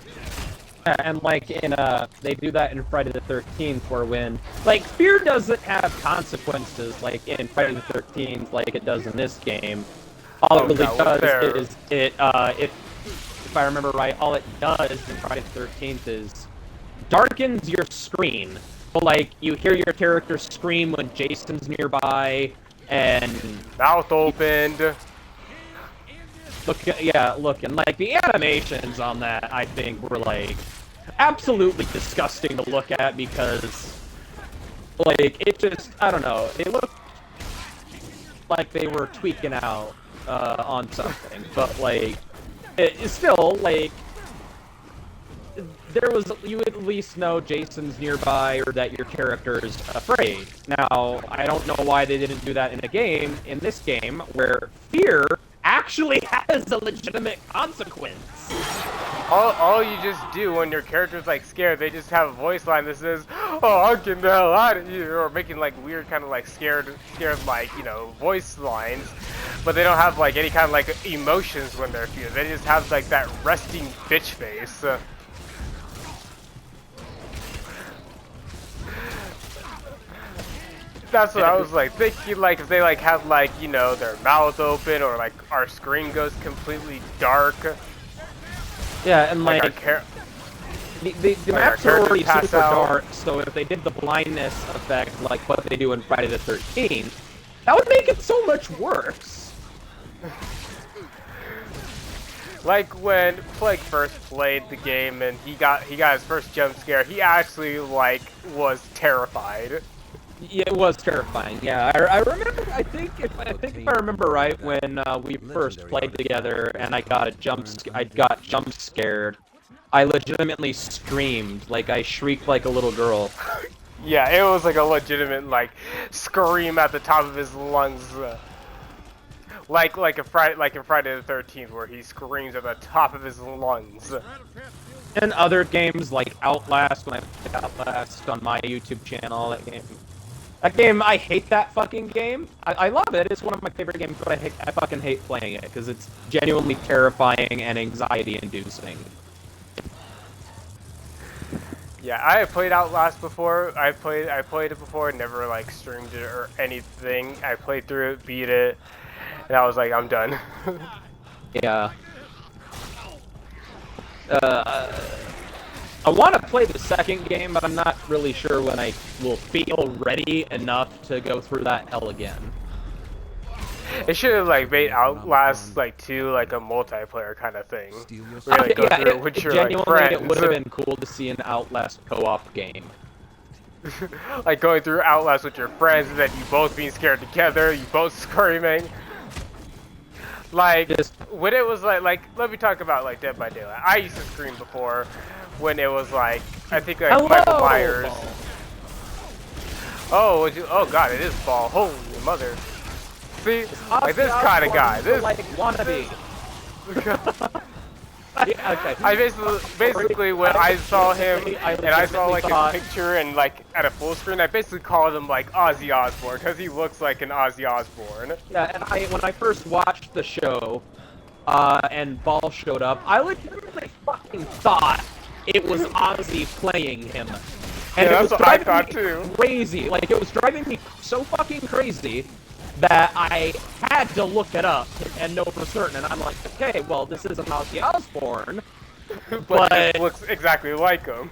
Yeah, and like in they do that in Friday the 13th, where when like fear doesn't have consequences like in Friday the 13th like it does in this game. All it really does is it if I remember right, all it does in Friday the 13th is darkens your screen. So like you hear your character scream when Jason's nearby, and Mouth opened. look, and like the animations on that, I think, were like absolutely disgusting to look at, because like it just, I don't know, it looked like they were tweaking out on something, but like it's still like there was, you at least know Jason's nearby or that your character's afraid. Now, I don't know why they didn't do that in this game, where fear actually has a legitimate consequence. All you just do when your character's like scared, they just have a voice line that says, "Oh, I'll get the hell out of here," or making like weird kind of like scared like, you know, voice lines, but they don't have like any kind of like emotions when they're feared. They just have like that resting bitch face. That's what I was like thinking, like if they like have like, you know, their mouth open, or like our screen goes completely dark. Yeah, and Like like our the our maps are already characters super pass out. dark, so if they did the blindness effect like what they do in Friday the 13th, that would make it so much worse. Like when Plague first played the game and he got his first jump scare, he actually like was terrified. Yeah, it was terrifying. Yeah, I remember. I think if I remember right, when we first played together, and I got jump scared, I legitimately screamed, like I shrieked like a little girl. Yeah, it was like a legitimate like scream at the top of his lungs, like in Friday the 13th, where he screams at the top of his lungs. And other games like Outlast, when I played Outlast on my YouTube channel, that game, I hate that fucking game. I love it. It's one of my favorite games, but I fucking hate playing it because it's genuinely terrifying and anxiety-inducing. Yeah, I have played Outlast before. I played it before, never like streamed it or anything. I played through it, beat it, and I was like, I'm done. Yeah. I want to play the second game, but I'm not really sure when I will feel ready enough to go through that hell again. It should have like made Outlast like 2 like a multiplayer kind of thing. Where you, like, go Yeah, through it with your like genuinely, friends. it would have been cool to see an Outlast co-op game. Like going through Outlast with your friends, and then you both being scared together, you both screaming. Like when it was like let me talk about like Dead by Daylight. I used to scream before when it was like I think like Hello! Michael Myers. Oh, oh god, it is Ball. Holy mother. See, like this kind of guy. This like wannabe. Yeah, okay. I basically when I saw him and I saw like thought- his picture and like at a full screen, I basically called him like Ozzy Osbourne because he looks like an Ozzy Osbourne. Yeah, and when I first watched the show, and Ball showed up, I legitimately fucking thought it was Ozzy playing him. And Yeah, it was that's what I driving thought me too. crazy. Like, it was driving me so fucking crazy that I had to look it up and know for certain. And I'm like, okay, well, this isn't Ozzy Osbourne. But it looks exactly like him.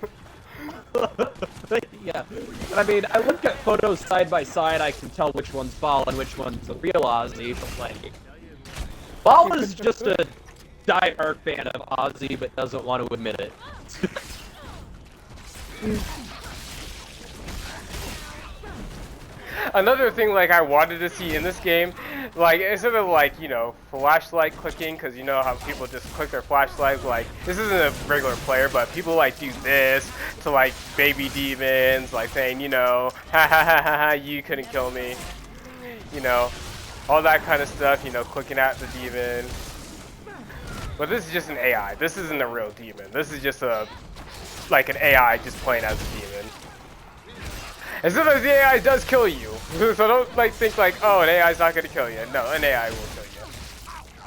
Yeah. But I mean, I look at photos side by side, I can tell which one's Ball and which one's the real Ozzy, but like, Ball is just a diehard fan of Ozzy, but doesn't want to admit it. Another thing like I wanted to see in this game, like instead of like, you know, flashlight clicking, because you know how people just click their flashlight, like this isn't a regular player, but people like do this to like baby demons, like saying, you know, ha ha ha ha ha, you couldn't kill me, you know, all that kind of stuff, you know, clicking at the demon. But this is just an AI. This isn't a real demon. This is just like an AI just playing as a demon. And sometimes the AI does kill you, so don't like think like, oh, an AI is not going to kill you. No, an AI will kill you.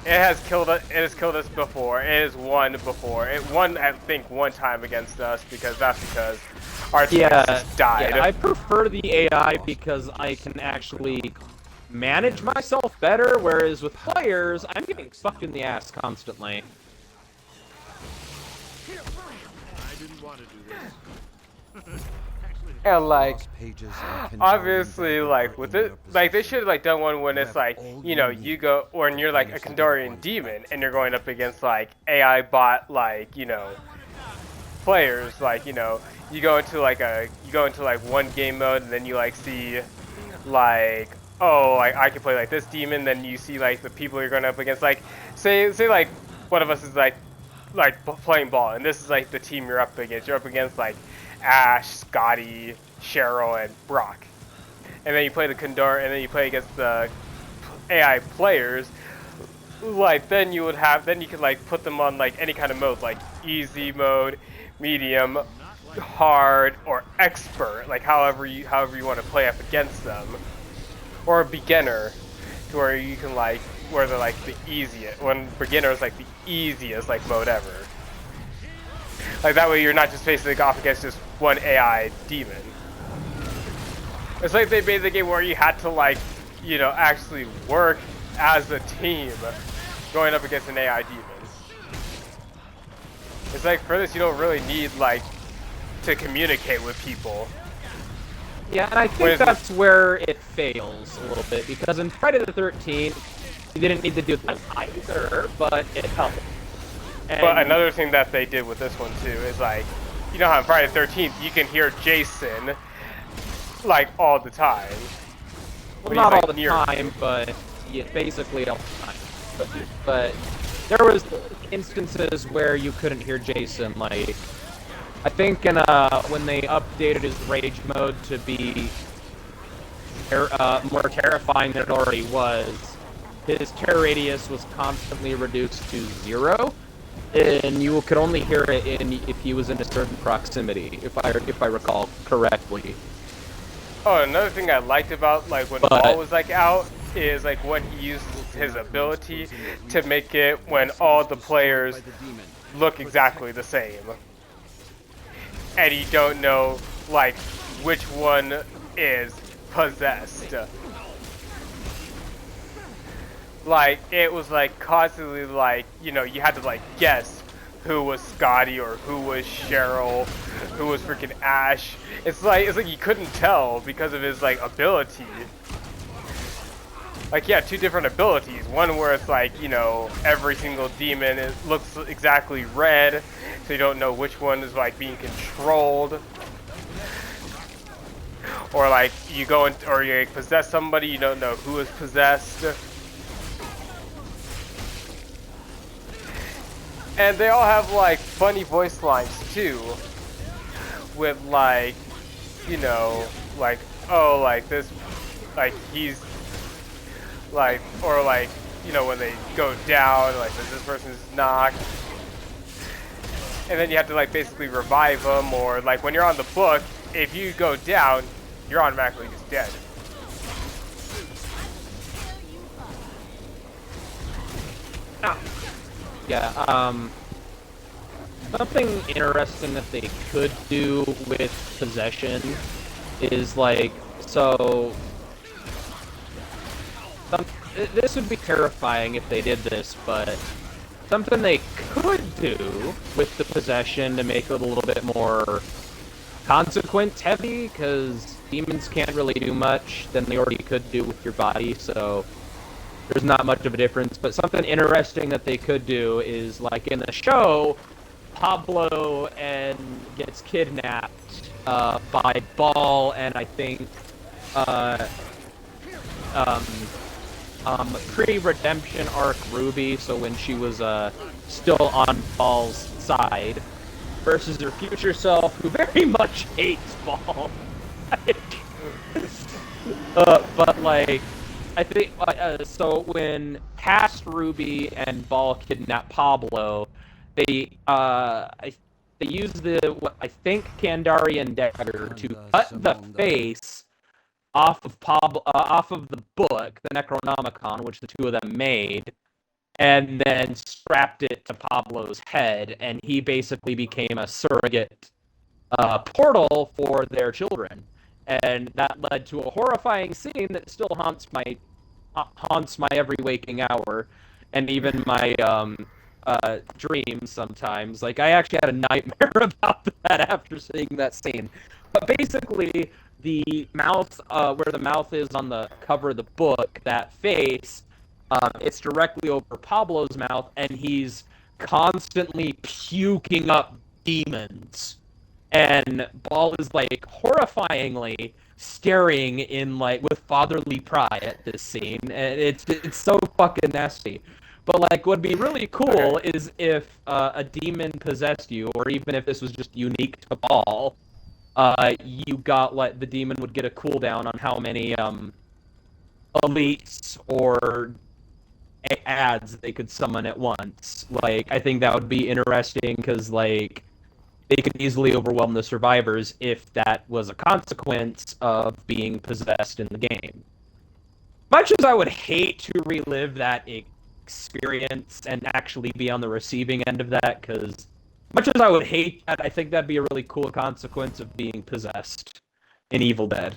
It has killed us. It has killed us before. It has won before. It won, I think, one time against us because our team just died. Yeah, I prefer the AI because I can actually manage myself better, whereas with players, I'm getting fucked in the ass constantly. I didn't want to do this. And like, Lost pages and obviously, Kandarian like dagger with in it, your like they possession. should have like done one when You it's have like, all you know, you you need go, or when you're like a finish the Kandarian Dark demon and you're going up against like AI bot, like, you know, players, like, you know, you go into like one game mode and then you like see like, oh, I can play like this demon, then you see like the people you're going up against, like say like one of us is like like playing ball, and this is like the team you're up against. You're up against like Ash, Scotty, Cheryl, and Brock. And then you play the Kandar, and then you play against the AI players. Like then you could like put them on like any kind of mode, like easy mode, medium, hard, or expert, like however you want to play up against them, or beginner, to where you can like where they're like the easiest. When beginner is like the easiest like mode ever. Like that way you're not just facing off against just one AI demon. It's like they made the game where you had to like, you know, actually work as a team going up against an AI demon. It's like for this you don't really need like to communicate with people. Yeah, and I think that's where it fails a little bit, because in Friday the 13th, you didn't need to do that either, but it helped. And but another thing that they did with this one too is like, you know how on Friday the 13th you can hear Jason like all the time. well, not all the time, but yeah, basically all the time. But there was instances where you couldn't hear Jason, like I think in when they updated his rage mode to be more terrifying than it already was, his terror radius was constantly reduced to 0, and you could only hear it if he was in a certain proximity, if I recall correctly. Oh, another thing I liked about like when Ball was like out is like when he used his ability to make it when all the players look exactly the same. And you don't know like which one is possessed. Like it was like constantly like, you know, you had to like guess who was Scotty or who was Cheryl, who was freaking Ash. It's like you couldn't tell because of his like ability. Like yeah, two different abilities. One where it's like, you know, every single demon looks exactly red, so you don't know which one is like being controlled. Or like you go in, or you possess somebody, you don't know who is possessed. And they all have like funny voice lines too, with like, you know, like, oh, like this, like he's like, or like, you know, when they go down, like this person's knocked, and then you have to like basically revive them, or like when you're on the book, if you go down, you're automatically just dead. Yeah, something interesting that they could do with possession is like, so this would be terrifying if they did this, but something they could do with the possession to make it a little bit more consequence heavy, because demons can't really do much than they already could do with your body, so there's not much of a difference. But something interesting that they could do is, like in the show, Pablo gets kidnapped by Ball and I think pre-redemption arc Ruby, so when she was still on Ball's side, versus her future self, who very much hates Ball. But like, I think so when past Ruby and Ball kidnap Pablo, they use what I think Kandarian dagger to cut the face off of the book, the Necronomicon, which the two of them made, and then strapped it to Pablo's head, and he basically became a surrogate portal for their children. And that led to a horrifying scene that still haunts my every waking hour, and even my dreams sometimes. Like, I actually had a nightmare about that after seeing that scene. But basically, the mouth, where the mouth is on the cover of the book, that face, it's directly over Pablo's mouth, and he's constantly puking up demons. And Ball is, like, horrifyingly staring in, like, with fatherly pride at this scene, and it's so fucking nasty. But like, what'd be really cool is if a demon possessed you, or even if this was just unique to Ball, you got like the demon would get a cooldown on how many elites or ads they could summon at once. Like, I think that would be interesting because like they could easily overwhelm the survivors if that was a consequence of being possessed in the game. Much as I would hate to relive that experience and actually be on the receiving end of that, because much as I would hate that, I think that'd be a really cool consequence of being possessed in Evil Dead.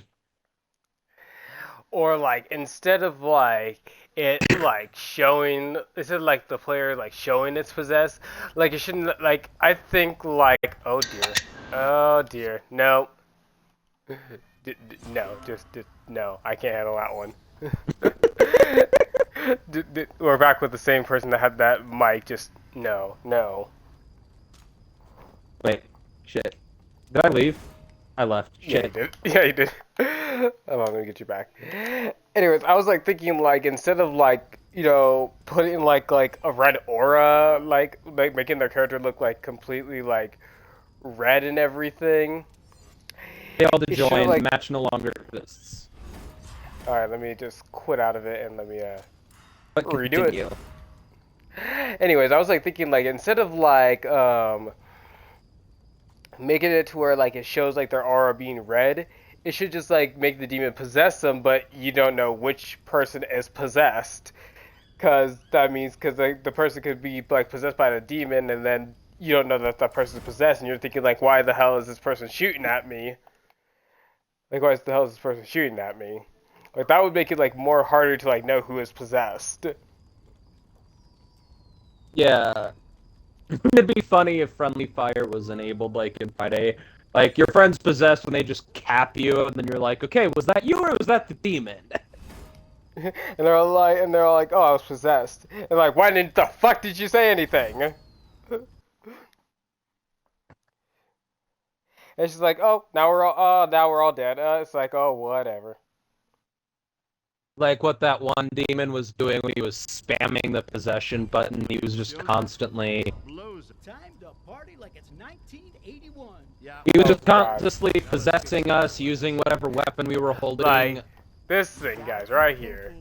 Or like instead of like it like showing, instead of like the player like showing it's possessed, like it shouldn't, like I think like oh dear no no just no, I can't handle that one. We're back with the same person that had that mic. Just no. Wait, shit. Did I leave? I left. Yeah, you Shit. did. Yeah, you did. Oh, I'm gonna get you back. Anyways, I was like thinking like instead of like putting like a red aura, like making their character look like completely like red and everything. They all to It join. showed, like- The match no longer exists. All right, let me just quit out of it and let me But redo continue. it. Anyways, I was like thinking like instead of like making it to where like it shows like their aura being red, it should just like make the demon possess them, but you don't know which person is possessed, because that means the person could be like possessed by the demon, and then you don't know that that person is possessed, and you're thinking like, why the hell is this person shooting at me? Like, why the hell is this person shooting at me? Like that would make it like more harder to like know who is possessed. Yeah. It'd be funny if friendly fire was enabled, like in Friday. Like, your friend's possessed when they just cap you, and then you're like, okay, was that you or was that the demon? And they're all like, oh, I was possessed. And like, why didn't the fuck did you say anything? And she's like, oh, now we're all dead. It's like, oh, whatever. Like what that one demon was doing when he was spamming the possession button, he was just constantly... Blows. Time to party like it's 1981. Yeah. He was Oh, just God. constantly possessing us, using whatever weapon we were holding. Like, this thing, guys, right here.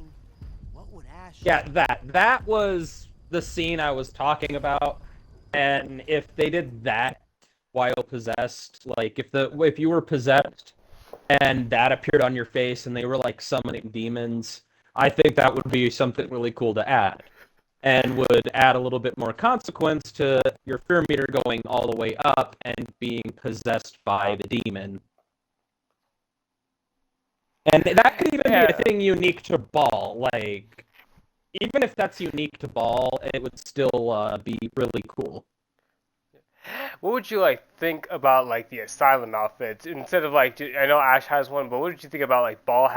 What would Ash? Yeah, that was the scene I was talking about. And if they did that while possessed, like if you were possessed and that appeared on your face and they were like summoning demons, I think that would be something really cool to add. And would add a little bit more consequence to your fear meter going all the way up and being possessed by the demon. And that could even be a thing unique to Ball. Like, even if that's unique to Ball, it would still be really cool. What would you like think about like the asylum outfits instead of like? I know Ash has one, but what did you think about like Ball,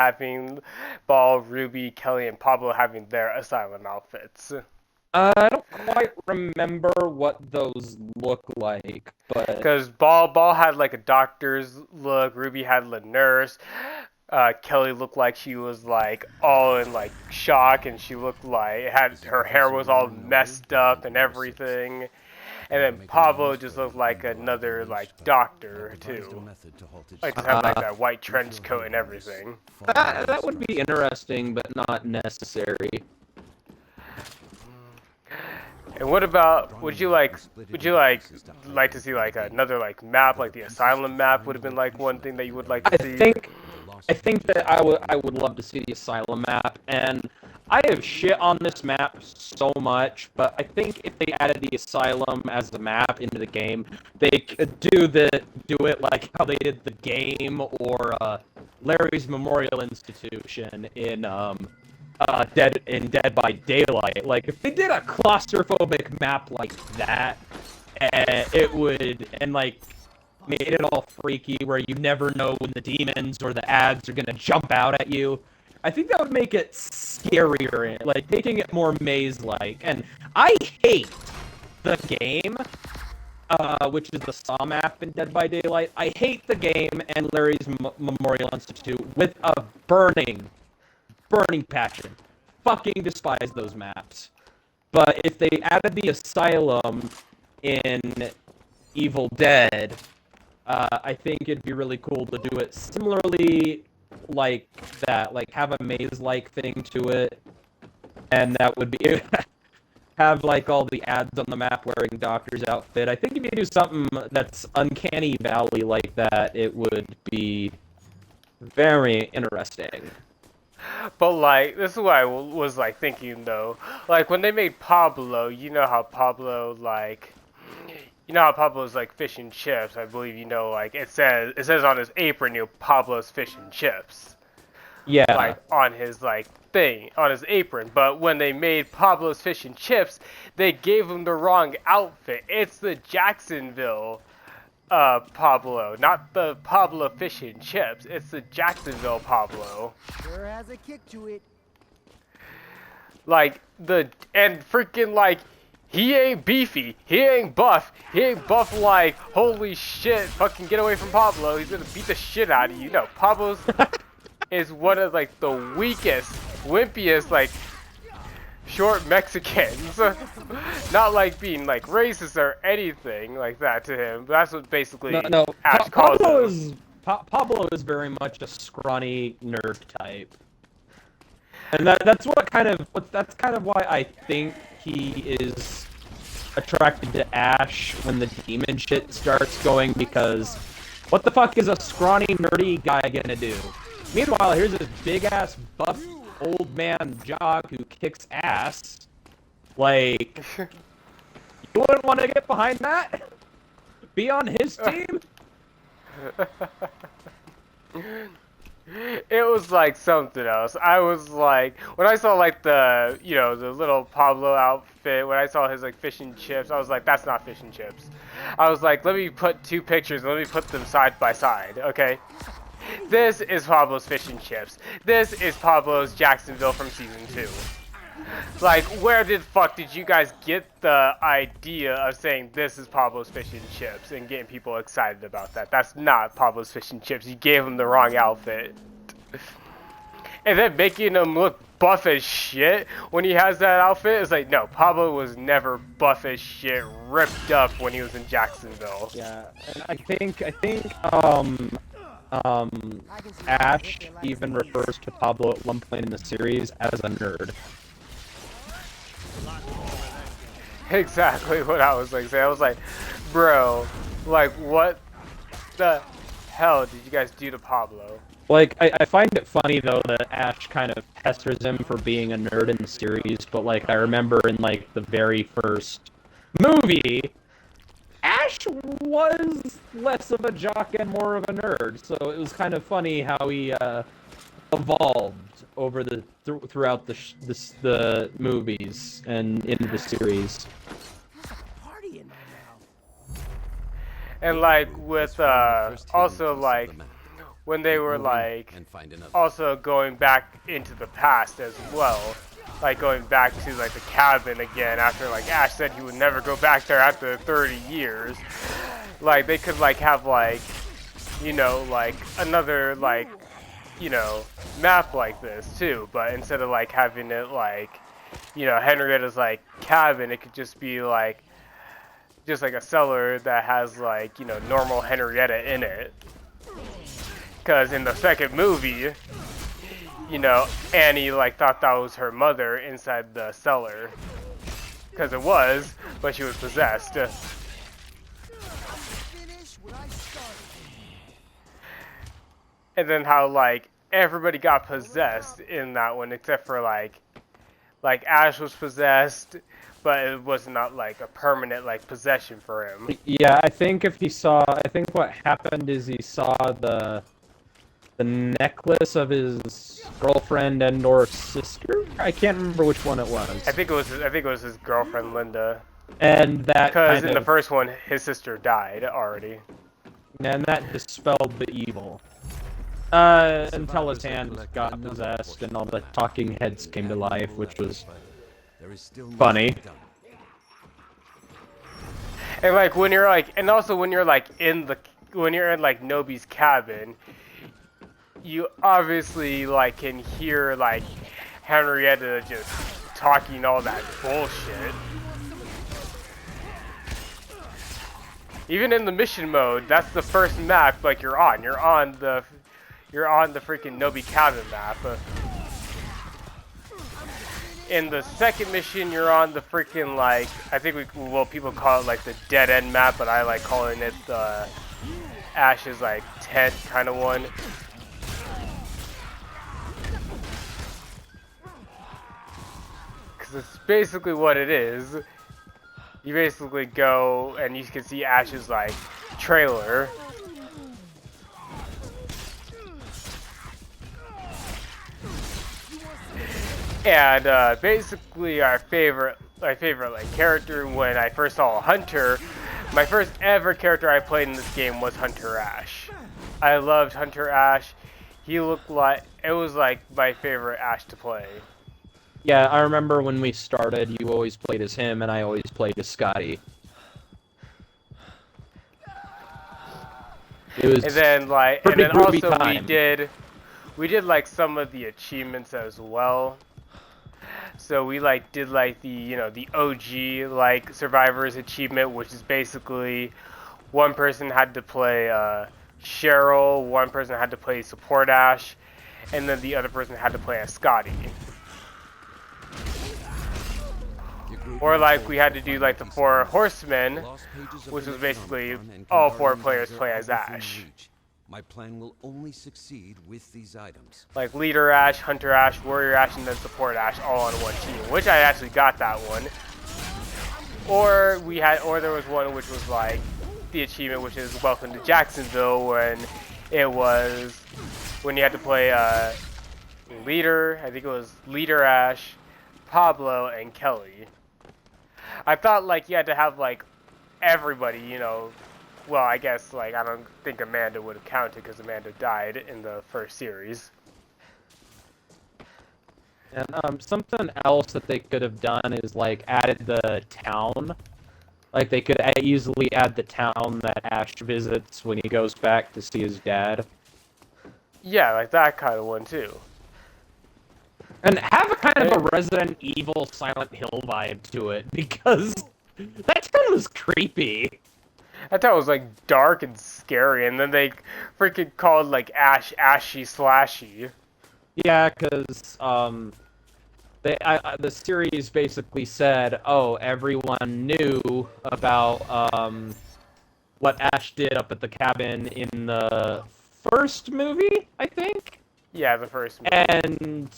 Ruby, Kelly, and Pablo having their asylum outfits? I don't quite remember what those look like, but Because Ball had like a doctor's look, Ruby had the nurse, Kelly looked like she was like all in like shock, and she looked like her hair was all messed up and everything. And then Pablo just looked like another like doctor too. Like just had like that white trench coat and everything. that would be interesting, but not necessary. And what about would you like to see like another like map, like the asylum map would have been like one thing that you would like to see? I think that I would love to see the asylum map, and I have shit on this map so much, but I think if they added the asylum as the map into the game, they could do it like how they did the game or Larry's Memorial Institution in Dead by Daylight. Like if they did a claustrophobic map like that, it would like made it all freaky where you never know when the demons or the ads are gonna jump out at you. I think that would make it scarier, like making it more maze-like. And I hate the game, which is the Saw map in Dead by Daylight. I hate the game and Larry's Memorial Institute with a burning passion. Fucking despise those maps. But if they added the asylum in Evil Dead, I think it'd be really cool to do it similarly like that, like have a maze-like thing to it, and that would be have like all the ads on the map wearing Doctor's outfit. I think if you do something that's Uncanny Valley like that, it would be very interesting. But like, this is what I was like thinking though. Like when they made Pablo, you know how Pablo like, you know how Pablo's like fish and chips. I believe you know like it says on his apron, you know, Pablo's fish and chips. Yeah. Like on his like thing on his apron. But when they made Pablo's fish and chips, they gave him the wrong outfit. It's the Jacksonville Pablo, not the Pablo fish and chips. It's the Jacksonville Pablo. Sure has a kick to it. Like and freaking like he ain't beefy, he ain't buff like holy shit, fucking get away from Pablo. He's gonna beat the shit out of you. No, Pablo's is one of like the weakest, wimpiest like short Mexicans. Not like being like racist or anything like that to him. But that's what basically No. Ash calls Pablo him. is Pablo is very much a scrawny nerd type, and that's kind of why I think he is attracted to Ash when the demon shit starts going, because what the fuck is a scrawny nerdy guy gonna do? Meanwhile, here's this big ass buff old man jock who kicks ass. Like, you wouldn't want to get behind that? Be on his team? It was like something else. I was like, when I saw like the, you know, the little Pablo outfit, when I saw his like fish and chips, I was like, that's not fish and chips. I was like, let me put two pictures, let me put them side by side, okay? This is Pablo's fish and chips. This is Pablo's Jacksonville from season 2. Like, where the fuck did you guys get the idea of saying this is Pablo's fish and chips and getting people excited about that? That's not Pablo's fish and chips. You gave him the wrong outfit. And then making him look buff as shit when he has that outfit is like, no, Pablo was never buff as shit, ripped up when he was in Jacksonville. Yeah, and I think Ash even refers to Pablo at one point in the series as a nerd. Exactly what I was like saying. I was like, bro, like what the hell did you guys do to Pablo? Like, I find it funny, though, that Ash kind of pesters him for being a nerd in the series, but, like, I remember in, like, the very first movie, Ash was less of a jock and more of a nerd, so it was kind of funny how he, evolved over the throughout the movies and into the series. Party in my mouth. And like with also like when they were like also going back into the past as well, like going back to like the cabin again after like Ash said he would never go back there after 30 years. Like they could like have like, you know, like another like, you know, map like this too, but instead of like having it like, you know, Henrietta's like cabin, it could just be like just like a cellar that has like, you know, normal Henrietta in it. Because in the second movie, you know, Annie like thought that was her mother inside the cellar. Because it was, but she was possessed. Finish what I started. And then how like everybody got possessed in that one except for like Ash was possessed, but it was not like a permanent like possession for him. Yeah, I think what happened is he saw the necklace of his girlfriend and or sister. I can't remember which one it was. I think it was his girlfriend Linda. And that Because in the first one, his sister died already. And that dispelled the evil. Until his hands got possessed and all the talking heads came to life, which was funny. And like when you're like, and also when you're like in like Nobi's cabin, you obviously like can hear like Henrietta just talking all that bullshit. Even in the mission mode, that's the first map like you're on. You're on the freaking Nobi Cabin map. In the second mission, you're on the freaking like people call it like the dead end map, but I like calling it the Ash's like tent kind of one. Because it's basically what it is. You basically go and you can see Ash's like trailer. And basically my favorite like character when I first saw Hunter, my first ever character I played in this game was Hunter Ash. I loved Hunter Ash. He looked like, it was like my favorite Ash to play. Yeah, I remember when we started, you always played as him, and I always played as Scotty. It was And then like, and pretty then groovy also time. we did like some of the achievements as well. So we like did like the the OG like Survivors achievement, which is basically one person had to play Cheryl, one person had to play support Ash, and then the other person had to play as Scotty. Or like we had to do like the 4 Horsemen, which was basically all 4 players play as Ash. My plan will only succeed with these items. Like Leader Ash, Hunter Ash, Warrior Ash, and then Support Ash all on one team, which I actually got that one. Or there was one which was like the achievement, which is Welcome to Jacksonville, when you had to play Leader, I think it was Leader Ash, Pablo, and Kelly. I thought like you had to have like everybody, well, I guess like I don't think Amanda would have counted because Amanda died in the first series. And something else that they could have done is like added the town. Like they could easily add the town that Ash visits when he goes back to see his dad. Yeah, like that kind of one too. And have a kind of a Resident Evil Silent Hill vibe to it, because that town was creepy. I thought it was like dark and scary, and then they freaking called like Ash Ashy Slashy. Yeah, because the series basically said, oh, everyone knew about what Ash did up at the cabin in the first movie, I think. Yeah, the first movie. And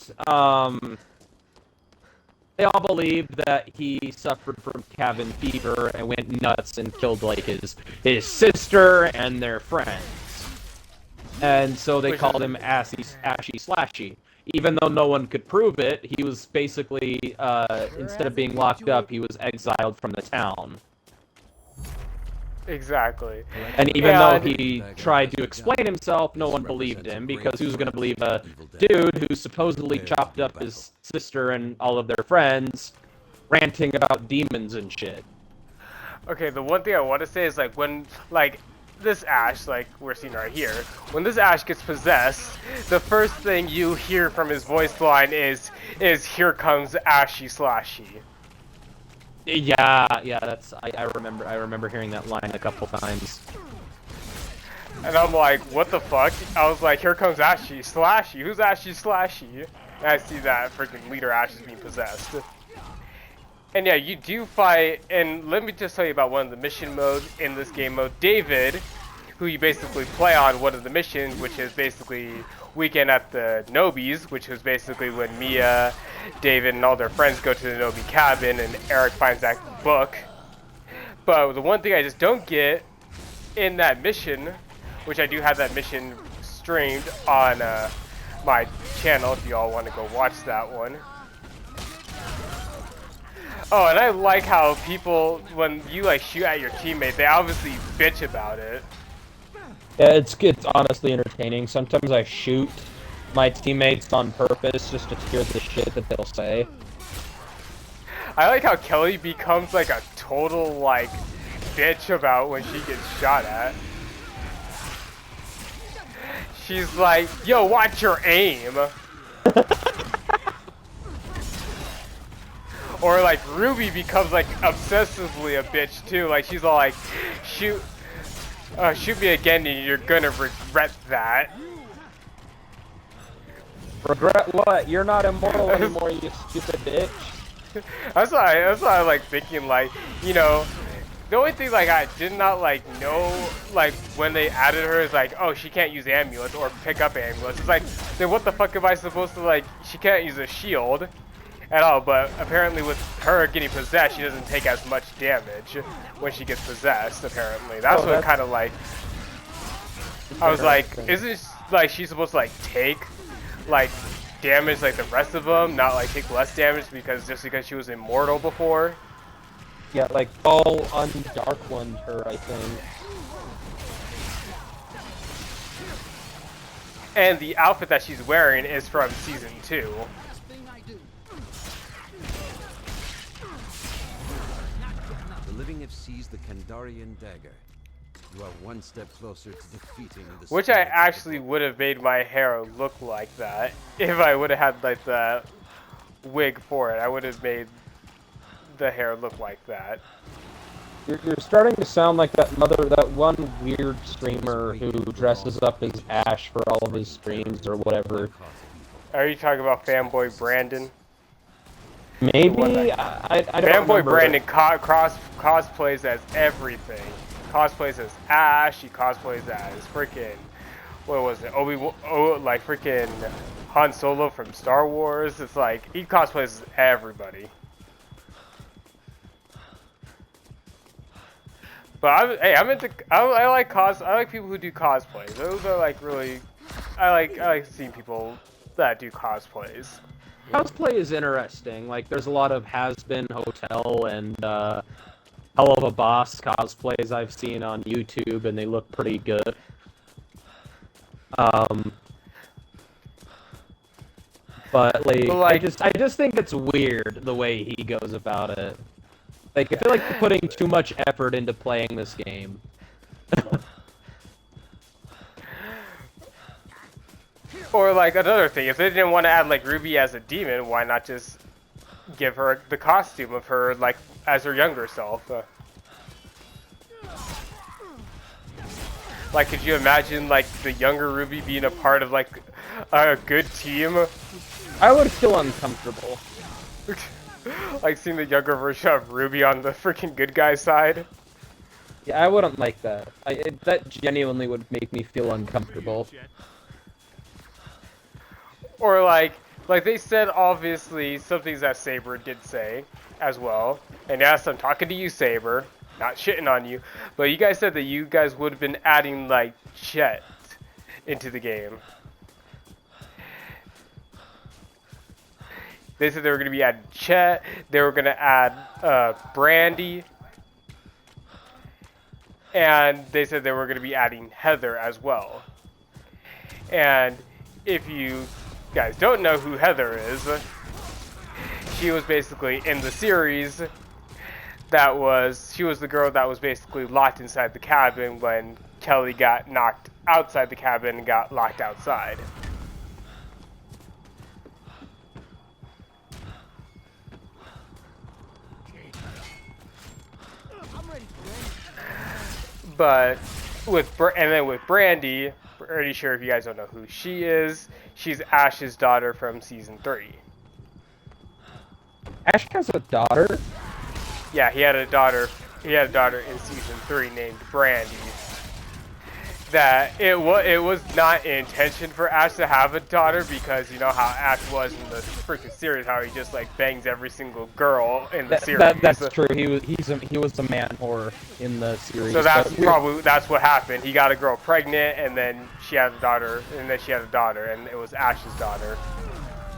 they all believed that he suffered from cabin fever and went nuts and killed like his sister and their friends. And so they called him Ashy Slashy. Even though no one could prove it, he was basically, instead of being locked up, he was exiled from the town. Exactly. And even though he tried to explain himself, no one believed him, because who's going to believe a dude who supposedly chopped up his sister and all of their friends, ranting about demons and shit? Okay, the one thing I want to say is like when this Ash, like we're seeing right here, when this Ash gets possessed, the first thing you hear from his voice line is "Here comes Ashy Slashy." Yeah, that's I remember hearing that line a couple times. And I'm like, what the fuck? I was like, here comes Ashy Slashy. Who's Ashy Slashy? And I see that freaking Leader Ash is being possessed. And yeah, you do fight, and let me just tell you about one of the mission modes in this game mode. David, who you basically play on one of the missions, which is basically Weekend at the Nobis, which was basically when Mia, David, and all their friends go to the Nobi cabin, and Eric finds that book. But the one thing I just don't get in that mission, which I do have that mission streamed on my channel if you all want to go watch that one. Oh, and I like how people, when you like shoot at your teammate, they obviously bitch about it. Yeah, it's honestly entertaining. Sometimes I shoot my teammates on purpose just to hear the shit that they'll say. I like how Kelly becomes like a total like bitch about when she gets shot at. She's like, yo, watch your aim. Or like Ruby becomes like obsessively a bitch too. Like she's all like, shoot me again and you're gonna regret that. Regret what? You're not immortal anymore, you stupid bitch. That's why I like thinking, like, you know, the only thing like I did not like know like when they added her is like, oh, she can't use amulets or pick up amulets. It's like, then what the fuck am I supposed to, like, she can't use a shield at all, but apparently with her getting possessed, she doesn't take as much damage when she gets possessed, apparently. That's what kind of like, I was like, isn't like she's supposed to like take like damage like the rest of them, not like take less damage because she was immortal before? Yeah, like all undark one her, I think. And the outfit that she's wearing is from season 2. Best thing I do. The living have seized the Kandarian dagger. You are one step closer to defeating the Which I spirits of actually would have made my hair look like that if I would have had like the wig for it. I would have made the hair look like that. You're starting to sound like that one weird streamer who dresses up as Ash for all of his streams or whatever. Are you talking about Fanboy Brandon? Maybe? I don't Fanboy remember. Brandon cosplays as everything. Cosplays as Ash, he cosplays as freaking, what was it, like freaking Han Solo from Star Wars. It's like, he cosplays as everybody. But I like people who do cosplays. Those are like really, I like seeing people that do cosplays. Cosplay is interesting. Like, there's a lot of Has-Been Hotel and Hell of a Boss cosplays I've seen on YouTube, and they look pretty good. But like, I just think it's weird the way he goes about it. Like, I feel like you're putting too much effort into playing this game. Or like another thing, if they didn't want to add like Ruby as a demon, why not just give her the costume of her like as her younger self? Like, could you imagine like the younger Ruby being a part of like a good team? I would feel uncomfortable. Like seeing the younger version of Ruby on the freaking good guy side. Yeah, I wouldn't like that. That genuinely would make me feel uncomfortable. Or like they said, obviously some things that Saber did say as well. And yes, I'm talking to you, Saber, not shitting on you. But you guys said that you guys would have been adding like Chet into the game. They said they were going to be adding Chet, they were going to add Brandy, and they said they were going to be adding Heather as well. And if you guys don't know who Heather is, she was basically in the series, she was the girl that was basically locked inside the cabin when Kelly got knocked outside the cabin and got locked outside. But with Brandy, pretty sure if you guys don't know who she is, she's Ash's daughter from season 3. Ash has a daughter? Yeah, he had a daughter in season 3 named Brandy. That it was not intention for Ash to have a daughter, because you know how Ash was in the freaking series, how he just like bangs every single girl in the series. That's true. He was a man whore in the series. So that's what happened. He got a girl pregnant, and then she had a daughter, and it was Ash's daughter.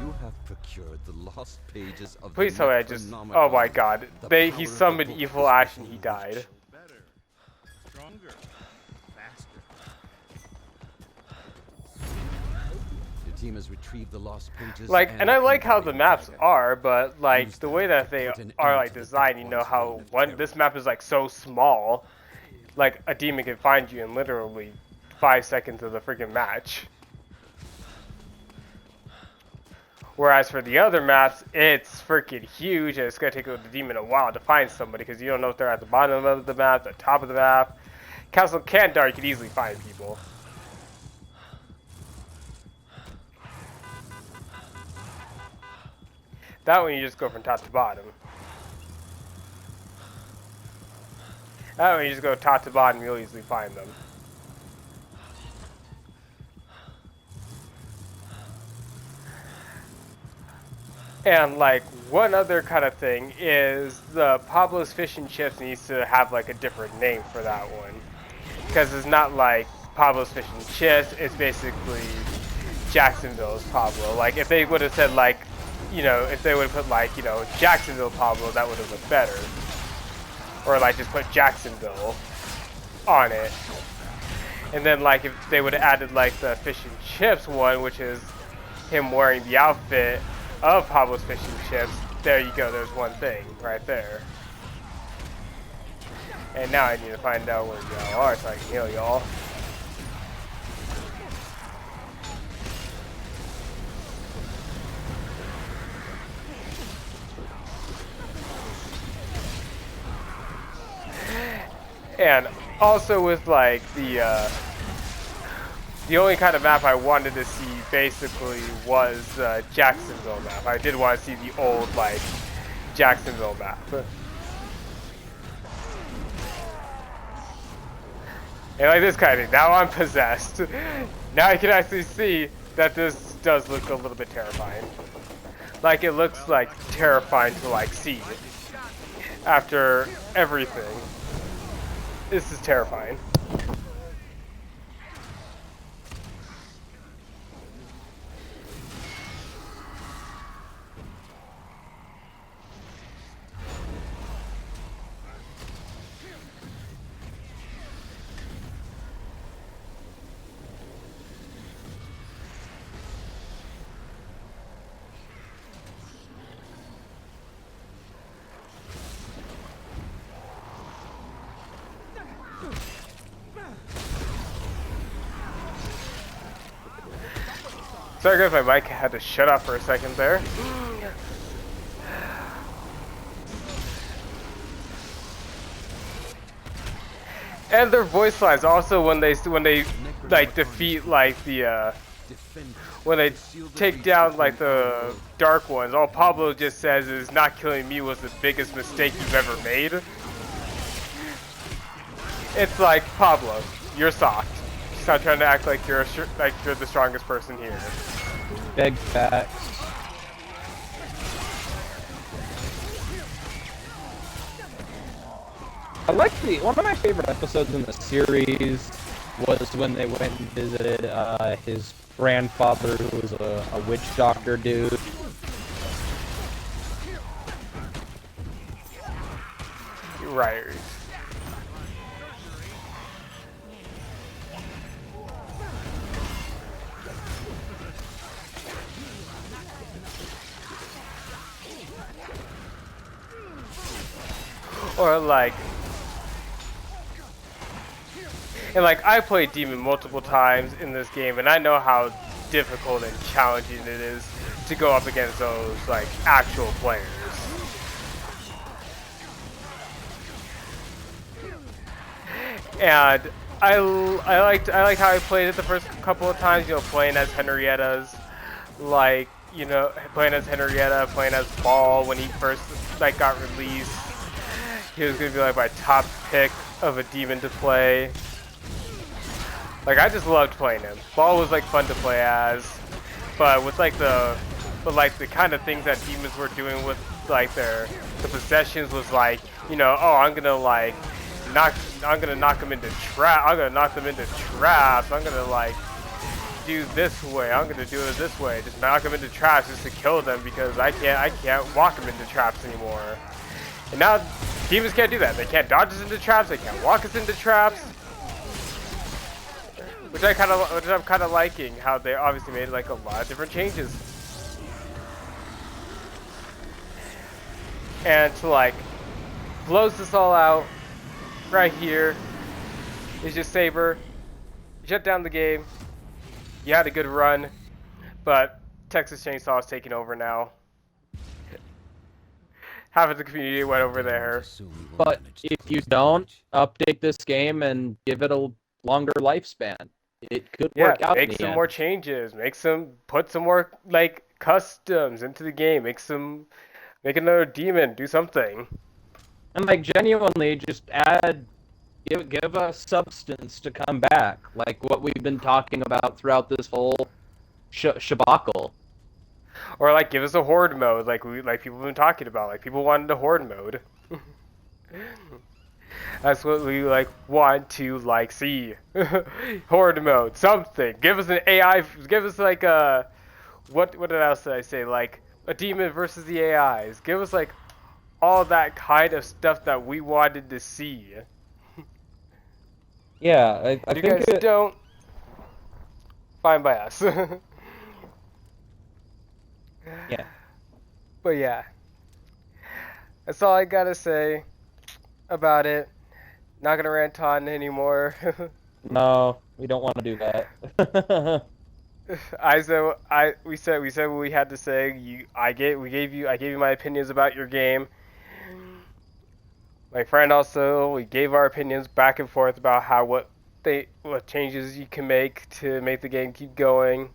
You have procured the lost pages of Please the tell me oh my god. He summoned evil Ash and he died. Better, stronger, faster. Your team has retrieved the lost pages. Like, and I like how the Kandarian maps dagger. are, but like the way that they are like designed, you know how this map is like so small, like a demon can find you in literally 5 seconds of the freaking match. Whereas for the other maps, it's freaking huge, and it's gonna take the demon a while to find somebody because you don't know if they're at the bottom of the map, the top of the map. Castle Kandar, you can easily find people. That one you just go from top to bottom. That one you just go top to bottom, you'll easily find them. And like one other kind of thing is the Pablo's Fish and Chips needs to have like a different name for that one, because it's not like Pablo's Fish and Chips. It's basically Jacksonville's Pablo. Like if they would have said like, you know, if they would have put like, you know, Jacksonville Pablo, that would have looked better. Or like just put Jacksonville on it. And then like if they would have added like the Fish and Chips one, which is him wearing the outfit of Pablo's Fish and Chips, there you go, there's one thing right there. And now I need to find out where y'all are so I can heal y'all. And also with like the only kind of map I wanted to see basically was Jacksonville map. I did want to see the old like Jacksonville map. And like this kind of thing. Now I'm possessed. Now I can actually see that this does look a little bit terrifying. Like it looks like terrifying to like see after everything. This is terrifying. Sorry guys, my mic had to shut off for a second there. And their voice lines also when they like defeat like the when they take down like the dark ones, all Pablo just says is not killing me was the biggest mistake you've ever made. It's like, Pablo, you're soft. Stop trying to act like you're the strongest person here. Big facts. I like one of my favorite episodes in the series was when they went and visited his grandfather, who was a witch doctor dude. Right. Or like, and like I played Demon multiple times in this game, and I know how difficult and challenging it is to go up against those like actual players. And I liked how I played it the first couple of times, you know, playing as Henrietta's, like, you know, playing as Henrietta, playing as Ball when he first like got released. He was gonna be like my top pick of a demon to play. Like I just loved playing him. Ball was like fun to play as, but with like the kind of things that demons were doing with like the possessions was like, you know, oh, I'm gonna knock them into traps. I'm gonna knock them into traps. I'm gonna like do this way. I'm gonna do it this way. Just knock them into traps just to kill them because I can't walk them into traps anymore. And now demons can't do that. They can't dodge us into traps. They can't walk us into traps. Which I'm kind of liking how they obviously made like a lot of different changes. And to like close this all out, right here is just Saber. You shut down the game. You had a good run, but Texas Chainsaw is taking over now. Half of the community went over there. But if you don't update this game and give it a longer lifespan, it could work out in make the some end. more changes. Put some more like customs into the game. Make another demon. Do something. And like genuinely, just give us substance to come back, like what we've been talking about throughout this whole shabacle. Or like give us a horde mode, like people have been talking about. Like people wanted a horde mode. That's what we want to see. Horde mode, something. Give us an AI. Give us like a what else did I say? Like a demon versus the AIs. Give us like all that kind of stuff that we wanted to see. Yeah, I You think guys don't. Fine by us. Yeah. But yeah, that's all I gotta say about it. Not gonna rant on anymore. No, we don't want to do that. We said what we had to say. I gave you my opinions about your game. My friend also, we gave our opinions back and forth about what changes you can make to make the game keep going.